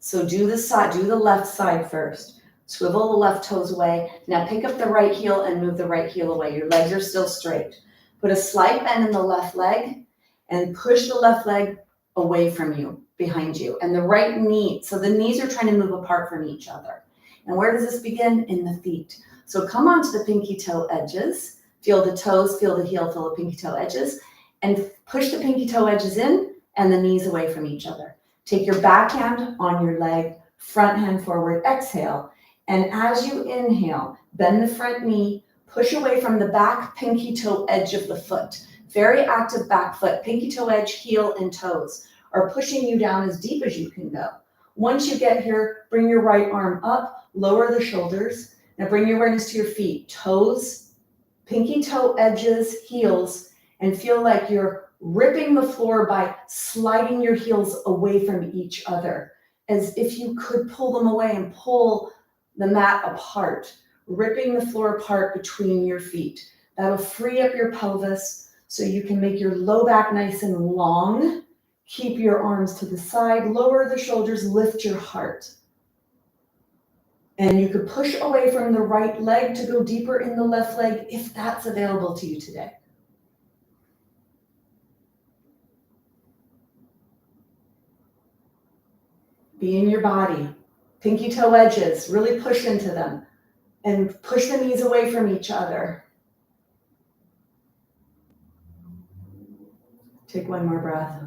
So do the left side first. Swivel the left toes away. Now pick up the right heel and move the right heel away. Your legs are still straight. Put a slight bend in the left leg and push the left leg away from you, behind you. And the right knee, so the knees are trying to move apart from each other. And where does this begin? In the feet. So come onto the pinky toe edges. Feel the toes, feel the heel, feel the pinky toe edges, and push the pinky toe edges in and the knees away from each other. Take your back hand on your leg, front hand forward, exhale. And as you inhale, bend the front knee, push away from the back pinky toe edge of the foot. very active back foot, pinky toe edge, heel, and toes are pushing you down as deep as you can go. Once you get here, bring your right arm up, lower the shoulders. Now bring your awareness to your feet, toes, pinky toe edges, heels, and feel like you're ripping the floor by sliding your heels away from each other, as if you could pull them away and pull the mat apart, ripping the floor apart between your feet. That'll free up your pelvis so you can make your low back nice and long. Keep your arms to the side, lower the shoulders, lift your heart. And you could push away from the right leg to go deeper in the left leg if that's available to you today. Be in your body. Pinky toe edges, really push into them and push the knees away from each other. Take one more breath.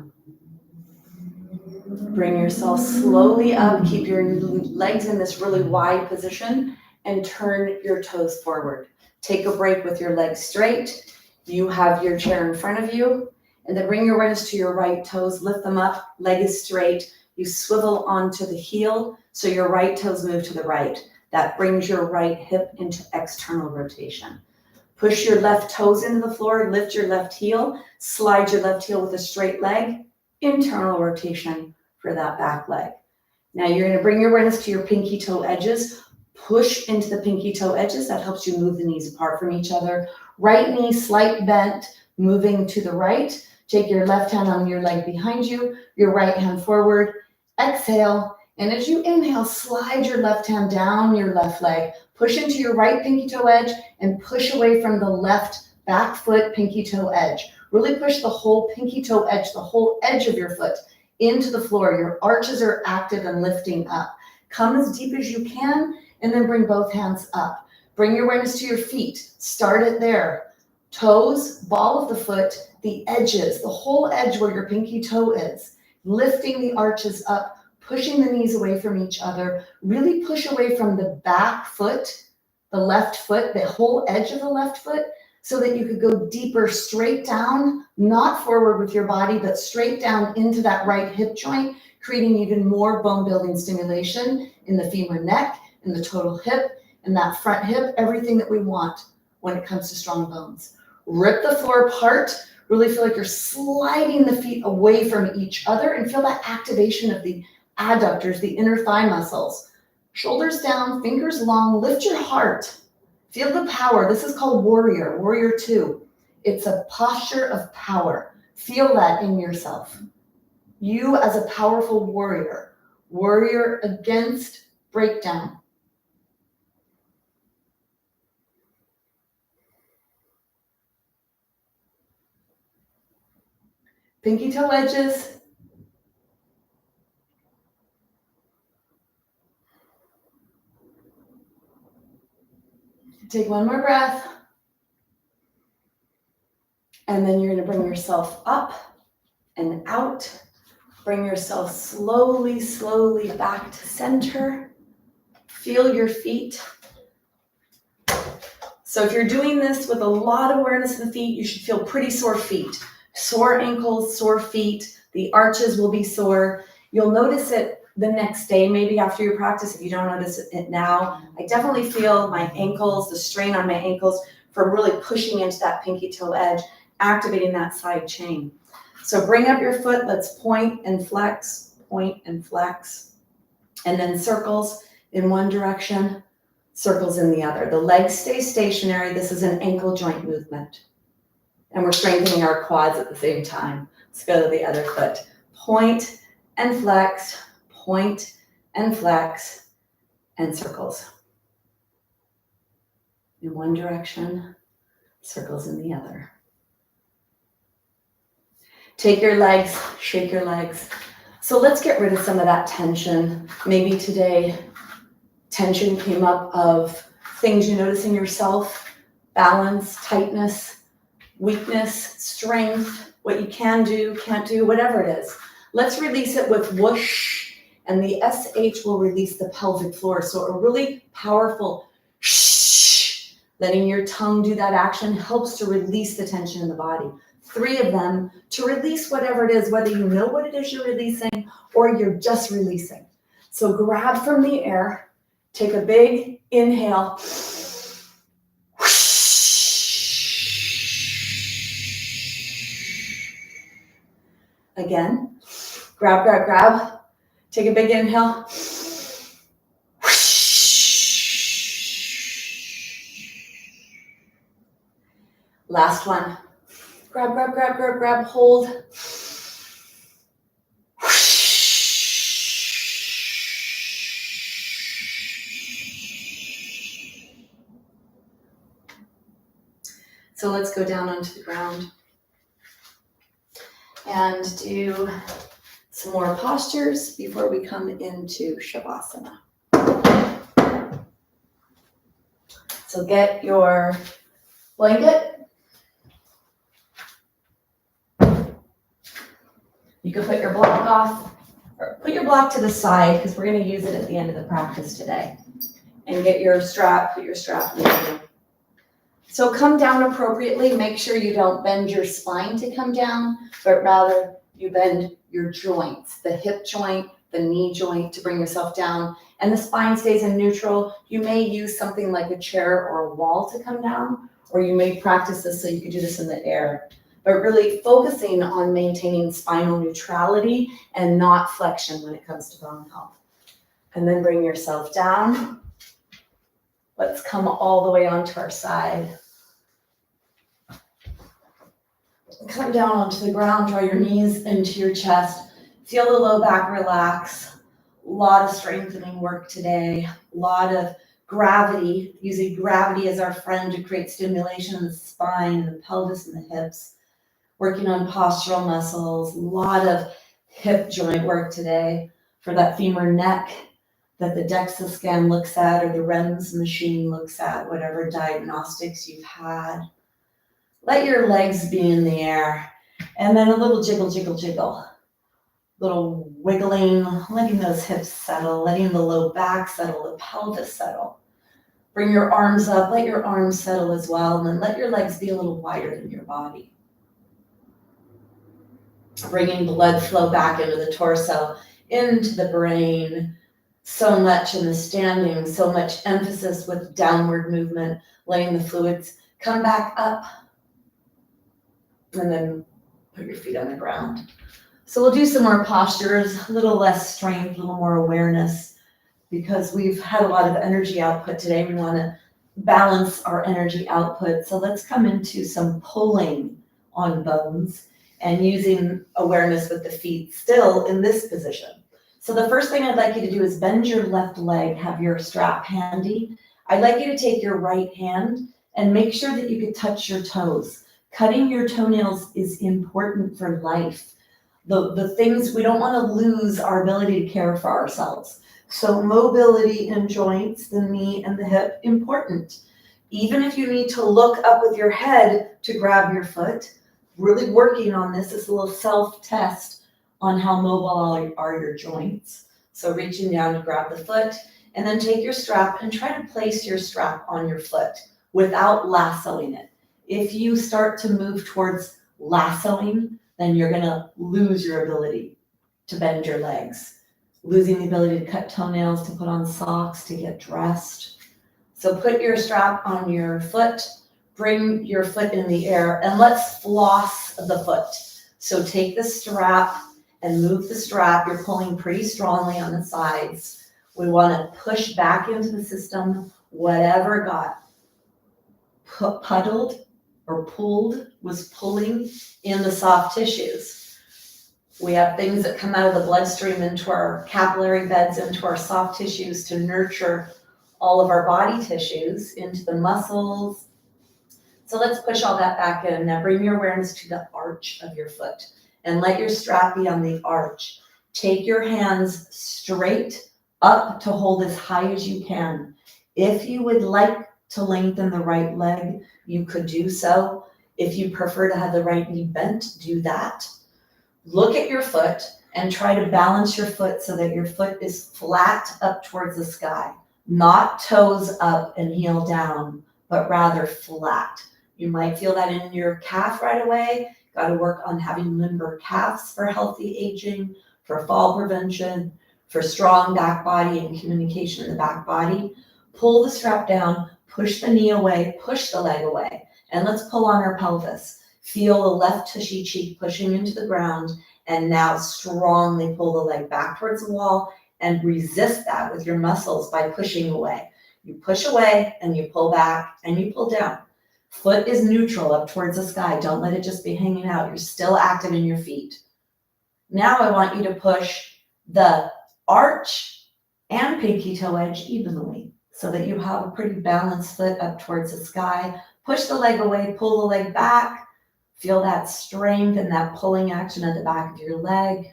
Bring yourself slowly up. Keep your legs in this really wide position and turn your toes forward. Take a break with your legs straight. You have your chair in front of you, and then bring your awareness to your right toes. Lift them up. Leg is straight. You swivel onto the heel so your right toes move to the right. That brings your right hip into external rotation. Push your left toes into the floor, lift your left heel, slide your left heel with a straight leg, internal rotation for that back leg. Now you're going to bring your awareness to your pinky toe edges, push into the pinky toe edges. That helps you move the knees apart from each other. Right knee slight bent, moving to the right. Take your left hand on your leg behind you, your right hand forward. Exhale, and as you inhale, slide your left hand down your left leg, push into your right pinky toe edge, and push away from the left back foot pinky toe edge. Really push the whole pinky toe edge, the whole edge of your foot into the floor. Your arches are active and lifting up. Come as deep as you can, and then bring both hands up. Bring your awareness to your feet. Start it there. Toes, ball of the foot, the edges, the whole edge where your pinky toe is. Lifting the arches up, pushing the knees away from each other. Really push away from the back foot, the left foot, the whole edge of the left foot, so that you could go deeper, straight down, not forward with your body, but straight down into that right hip joint, creating even more bone building stimulation in the femur neck, in the total hip, in that front hip, everything that we want when it comes to strong bones. Rip the floor apart. Really feel like you're sliding the feet away from each other and feel that activation of the adductors, the inner thigh muscles. Shoulders down, fingers long, lift your heart. Feel the power. This is called warrior, warrior 2. It's a posture of power. Feel that in yourself. You as a powerful warrior, warrior against breakdown. Pinky toe edges. Take one more breath. And then you're going to bring yourself up and out. Bring yourself slowly, slowly back to center. Feel your feet. So if you're doing this with a lot of awareness of the feet, you should feel pretty sore feet. Sore ankles, sore feet, the arches will be sore. You'll notice it the next day, maybe after your practice, if you don't notice it now. I definitely feel my ankles, the strain on my ankles from really pushing into that pinky toe edge, activating that side chain. So bring up your foot, let's point and flex, and then circles in one direction, circles in the other. The legs stay stationary. This is an ankle joint movement. And we're strengthening our quads at the same time. Let's go to the other foot. Point and flex, and circles. In one direction, circles in the other. Take your legs, shake your legs. So let's get rid of some of that tension. Maybe today, tension came up of things you notice in yourself, balance, tightness, weakness, strength, what you can do, can't do, whatever it is. Let's release it with whoosh, and the SH will release the pelvic floor. So a really powerful shh, letting your tongue do that action helps to release the tension in the body. 3 of them to release whatever it is, whether you know what it is you're releasing or you're just releasing. So grab from the air, take a big inhale. Again, grab, grab, grab. Take a big inhale. Last one. Grab, grab, grab, grab, grab, hold. So let's go down onto the ground and do some more postures before we come into Shavasana. So get your blanket. You can put your block off, or put your block to the side because we're going to use it at the end of the practice today. And get your strap, put your strap in the middle. So come down appropriately. Make sure you don't bend your spine to come down, but rather you bend your joints, the hip joint, the knee joint to bring yourself down, and the spine stays in neutral. You may use something like a chair or a wall to come down, or you may practice this so you could do this in the air. But really focusing on maintaining spinal neutrality and not flexion when it comes to bone health. And then bring yourself down. Let's come all the way onto our side. Come down onto the ground, draw your knees into your chest. Feel the low back relax. A lot of strengthening work today. A lot of gravity, using gravity as our friend to create stimulation in the spine, and the pelvis, and the hips. Working on postural muscles. A lot of hip joint work today for that femur neck that the DEXA scan looks at or the REMS machine looks at, whatever diagnostics you've had. Let your legs be in the air, and then a little jiggle, jiggle, jiggle. Little wiggling, letting those hips settle, letting the low back settle, the pelvis settle. Bring your arms up, let your arms settle as well, and then let your legs be a little wider than your body. Bringing blood flow back into the torso, into the brain. So much in the standing, so much emphasis with downward movement, letting the fluids come back up. And then put your feet on the ground. So we'll do some more postures, a little less strength, a little more awareness, because we've had a lot of energy output today. We want to balance our energy output. So let's come into some pulling on bones and using awareness with the feet still in this position. So the first thing I'd like you to do is bend your left leg, have your strap handy. I'd like you to take your right hand and make sure that you can touch your toes. Cutting your toenails is important for life. The things, we don't want to lose our ability to care for ourselves. So mobility in joints, the knee and the hip, important. Even if you need to look up with your head to grab your foot, really working on this is a little self-test on how mobile are your joints. So reaching down to grab the foot, and then take your strap and try to place your strap on your foot without lassoing it. If you start to move towards lassoing, then you're gonna lose your ability to bend your legs, losing the ability to cut toenails, to put on socks, to get dressed. So put your strap on your foot, bring your foot in the air, and let's floss the foot. So take the strap and move the strap. You're pulling pretty strongly on the sides. We wanna push back into the system, whatever got puddled or pulled was pulling in the soft tissues. We have things that come out of the bloodstream into our capillary beds, into our soft tissues to nurture all of our body tissues, into the muscles. So let's push all that back in. Now bring your awareness to the arch of your foot and let your strap be on the arch. Take your hands straight up to hold as high as you can. If you would like to lengthen the right leg, you could do so. If you prefer to have the right knee bent, do that. Look at your foot and try to balance your foot so that your foot is flat up towards the sky, not toes up and heel down, but rather flat. You might feel that in your calf right away. Got to work on having limber calves for healthy aging, for fall prevention, for strong back body and communication in the back body. Pull the strap down, push the knee away, push the leg away, and let's pull on our pelvis. Feel the left tushy cheek pushing into the ground, and now strongly pull the leg back towards the wall and resist that with your muscles by pushing away. You push away and you pull back and you pull down. Foot is neutral up towards the sky. Don't let it just be hanging out. You're still active in your feet. Now I want you to push the arch and pinky toe edge evenly so that you have a pretty balanced foot up towards the sky. Push the leg away, pull the leg back. Feel that strength and that pulling action at the back of your leg.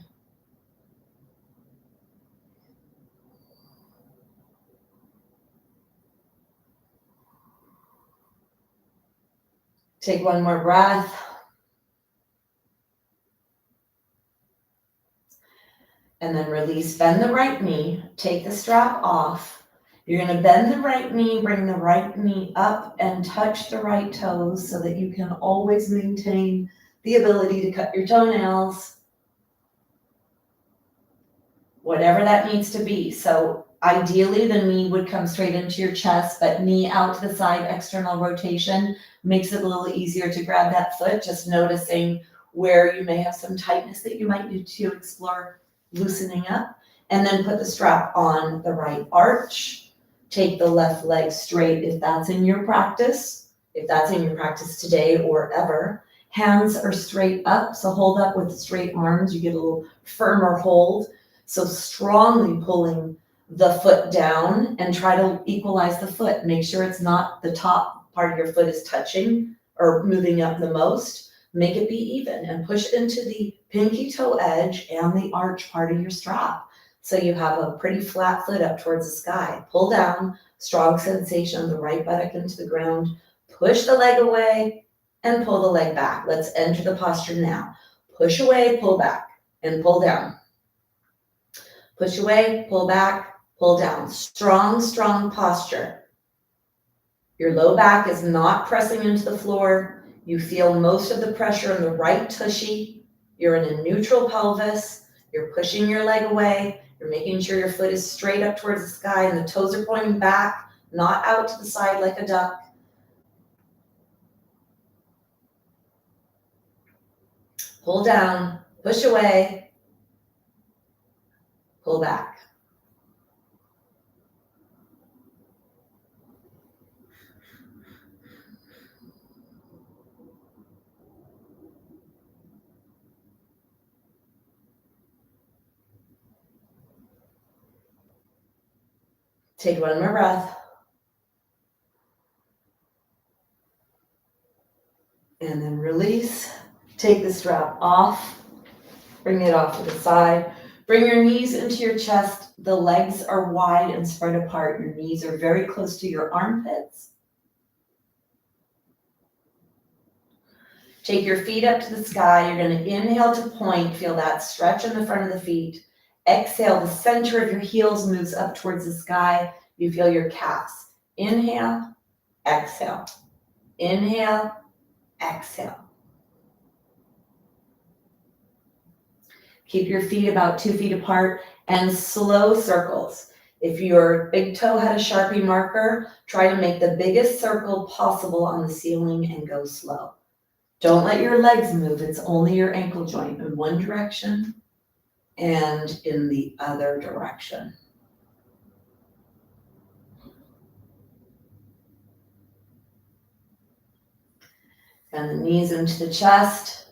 Take one more breath. And then release, bend the right knee, take the strap off. You're gonna bend the right knee, bring the right knee up and touch the right toes so that you can always maintain the ability to cut your toenails. Whatever that needs to be. So ideally the knee would come straight into your chest, but knee out to the side, external rotation makes it a little easier to grab that foot, just noticing where you may have some tightness that you might need to explore loosening up. And then put the strap on the right arch. Take the left leg straight if that's in your practice, today or ever. Hands are straight up, so hold up with straight arms. You get a little firmer hold. So strongly pulling the foot down and try to equalize the foot. Make sure it's not the top part of your foot is touching or moving up the most. Make it be even and push into the pinky toe edge and the arch part of your strap. So you have a pretty flat foot up towards the sky. Pull down, strong sensation of the right buttock into the ground. Push the leg away and pull the leg back. Let's enter the posture now. Push away, pull back, and pull down. Push away, pull back, pull down. Strong, strong posture. Your low back is not pressing into the floor. You feel most of the pressure in the right tushy. You're in a neutral pelvis. You're pushing your leg away. You're making sure your foot is straight up towards the sky and the toes are pointing back, not out to the side like a duck. Pull down, push away, pull back. Take one more breath. And then release. Take the strap off. Bring it off to the side. Bring your knees into your chest. The legs are wide and spread apart. Your knees are very close to your armpits. Take your feet up to the sky. You're going to inhale to point. Feel that stretch in the front of the feet. Exhale, the center of your heels moves up towards the sky. You feel your calves. Inhale, exhale. Inhale, exhale. Keep your feet about 2 feet apart and slow circles. If your big toe had a Sharpie marker, try to make the biggest circle possible on the ceiling and go slow. Don't let your legs move. It's only your ankle joint in one direction and in the other direction. And the knees into the chest.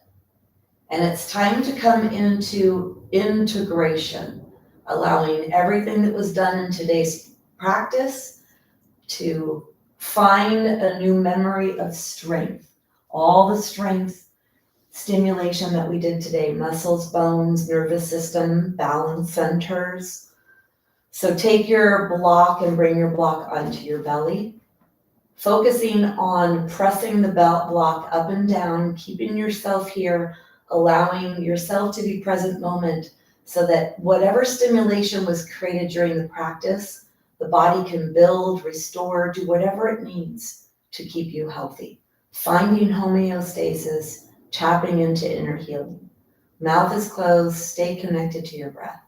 And it's time to come into integration, allowing everything that was done in today's practice to find a new memory of strength. All the strength stimulation that we did today, muscles, bones, nervous system, balance centers. So take your block and bring your block onto your belly, focusing on pressing the belt block up and down, keeping yourself here, allowing yourself to be present moment so that whatever stimulation was created during the practice, the body can build, restore, do whatever it needs to keep you healthy. Finding homeostasis, tapping into inner healing. Mouth is closed, stay connected to your breath.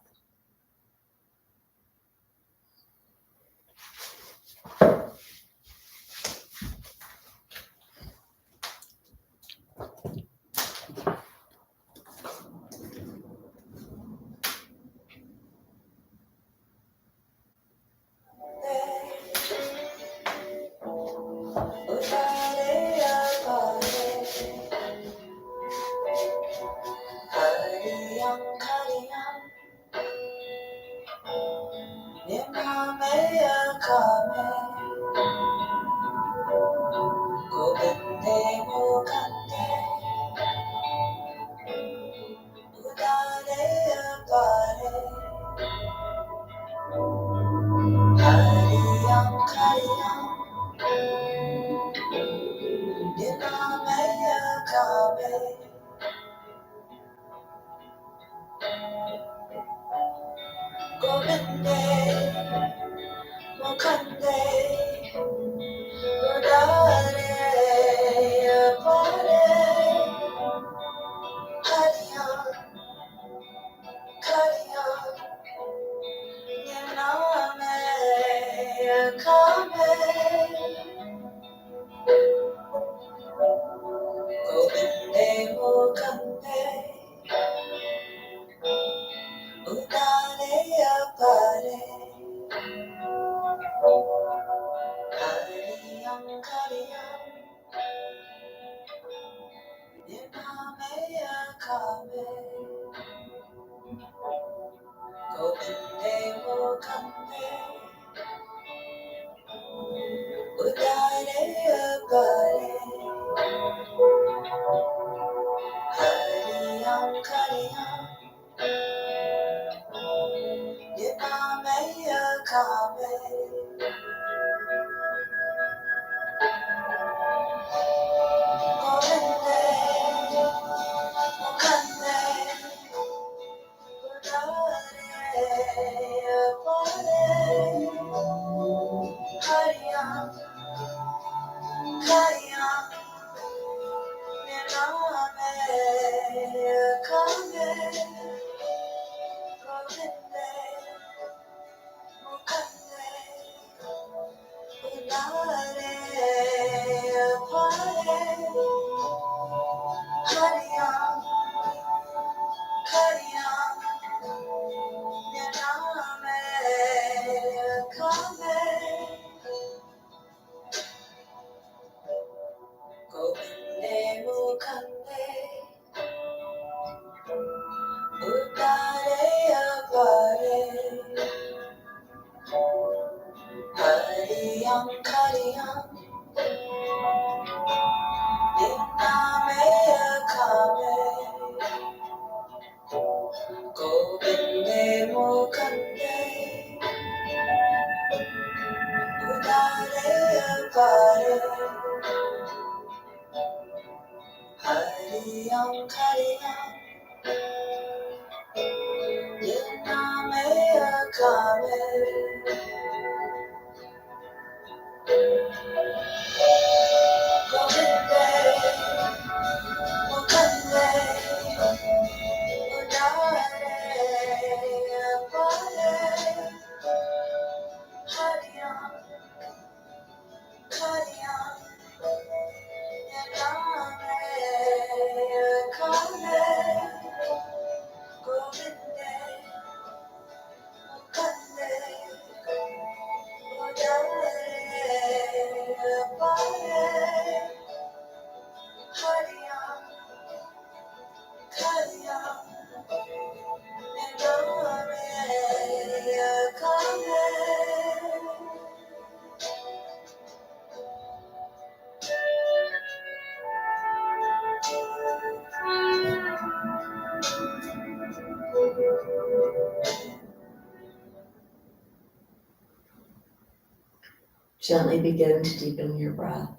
Gently begin to deepen your breath.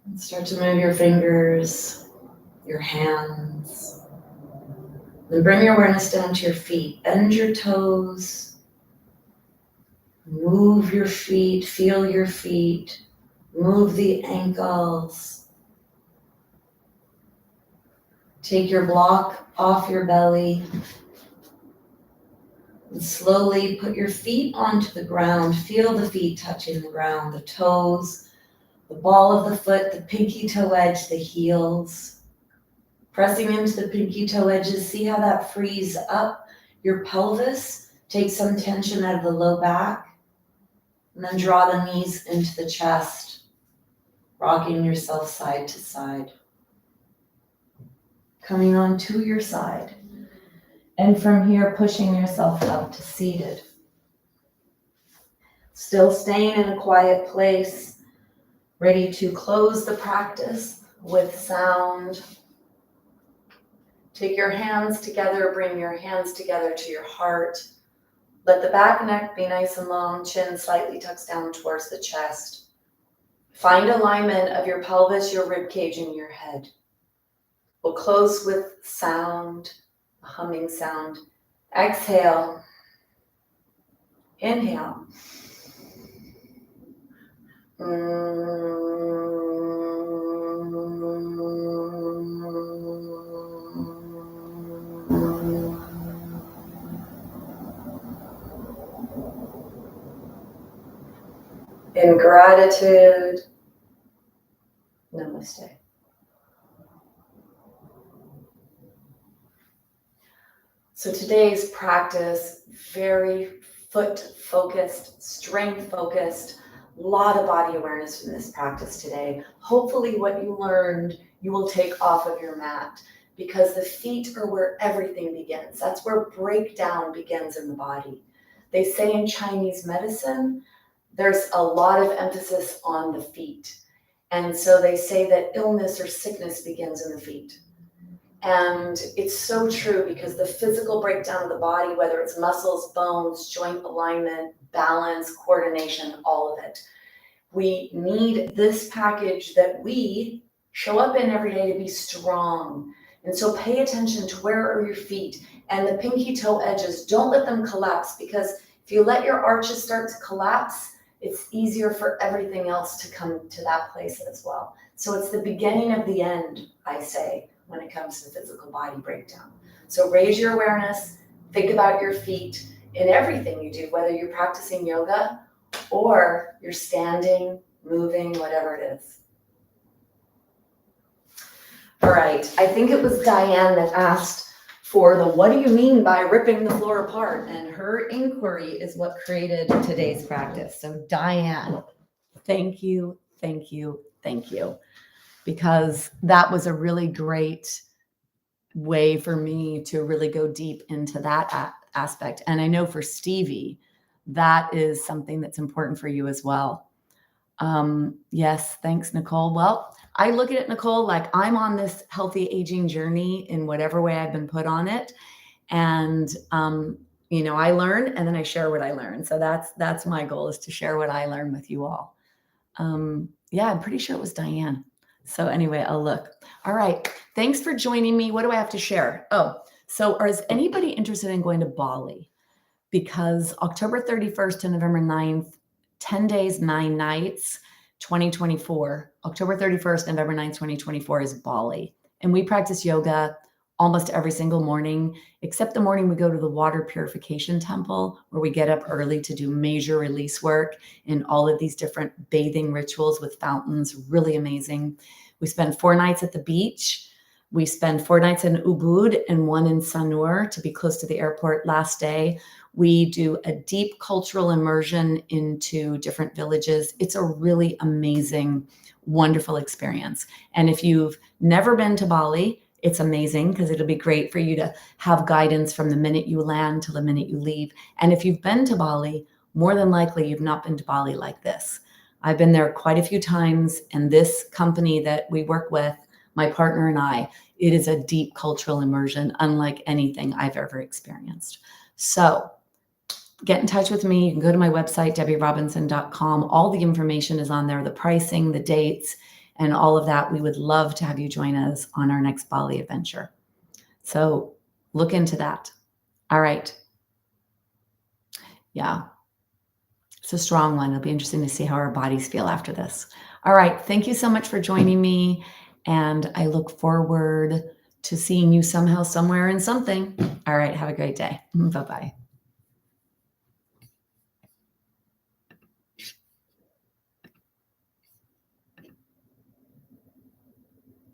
And start to move your fingers, your hands. Then bring your awareness down to your feet. Bend your toes. Move your feet, feel your feet, move the ankles. Take your block off your belly. And slowly put your feet onto the ground. Feel the feet touching the ground, the toes, the ball of the foot, the pinky toe edge, the heels. Pressing into the pinky toe edges, see how that frees up your pelvis. Take some tension out of the low back. And then draw the knees into the chest, rocking yourself side to side. Coming onto your side. And from here, pushing yourself up to seated. Still staying in a quiet place, ready to close the practice with sound. Take your hands together, bring your hands together to your heart. Let the back neck be nice and long, chin slightly tucks down towards the chest. Find alignment of your pelvis, your rib cage, and your head. We'll close with sound, a humming sound. Exhale. Inhale. In gratitude, namaste. So today's practice, very foot focused, strength focused, a lot of body awareness in this practice today. Hopefully what you learned, you will take off of your mat, because the feet are where everything begins. That's where breakdown begins in the body. They say in Chinese medicine, there's a lot of emphasis on the feet. And so they say that illness or sickness begins in the feet. And it's so true, because the physical breakdown of the body, whether it's muscles, bones, joint alignment, balance, coordination, all of it. We need this package that we show up in every day to be strong. And so pay attention to where are your feet and the pinky toe edges. Don't let them collapse, because if you let your arches start to collapse, it's easier for everything else to come to that place as well. So it's the beginning of the end, I say, when it comes to physical body breakdown. So raise your awareness, think about your feet in everything you do, whether you're practicing yoga or you're standing, moving, whatever it is. All right, I think it was Diane that asked for the what do you mean by ripping the floor apart? And her inquiry is what created today's practice. So Diane, thank you, thank you, thank you. Because that was a really great way for me to really go deep into that aspect. And I know for Stevie, that is something that's important for you as well. Yes, thanks, Nicole. Well, I look at it, Nicole, like I'm on this healthy aging journey in whatever way I've been put on it. And, I learn and then I share what I learn. So that's my goal, is to share what I learn with you all. Yeah, I'm pretty sure it was Diane. So anyway, I'll look. All right. Thanks for joining me. What do I have to share? Oh, so is anybody interested in going to Bali? Because October 31st to November 9th, 10 days, 9 nights, 2024, October 31st, November 9th, 2024 is Bali. And we practice yoga almost every single morning, except the morning we go to the water purification temple, where we get up early to do major release work in all of these different bathing rituals with fountains, really amazing. We spend 4 nights at the beach. We spend 4 nights in Ubud and 1 in Sanur to be close to the airport. Last day, we do a deep cultural immersion into different villages. It's a really amazing, wonderful experience. And if you've never been to Bali, it's amazing, because it'll be great for you to have guidance from the minute you land till the minute you leave. And if you've been to Bali, more than likely you've not been to Bali like this. I've been there quite a few times, and this company that we work with, my partner and I, it is a deep cultural immersion, unlike anything I've ever experienced. So get in touch with me. You can go to my website, debbierobinson.com. All the information is on there, the pricing, the dates, and all of that. We would love to have you join us on our next Bali adventure. So look into that. All right. Yeah. It's a strong one. It'll be interesting to see how our bodies feel after this. All right. Thank you so much for joining me. And I look forward to seeing you somehow, somewhere in something. All right. Have a great day. Bye-bye.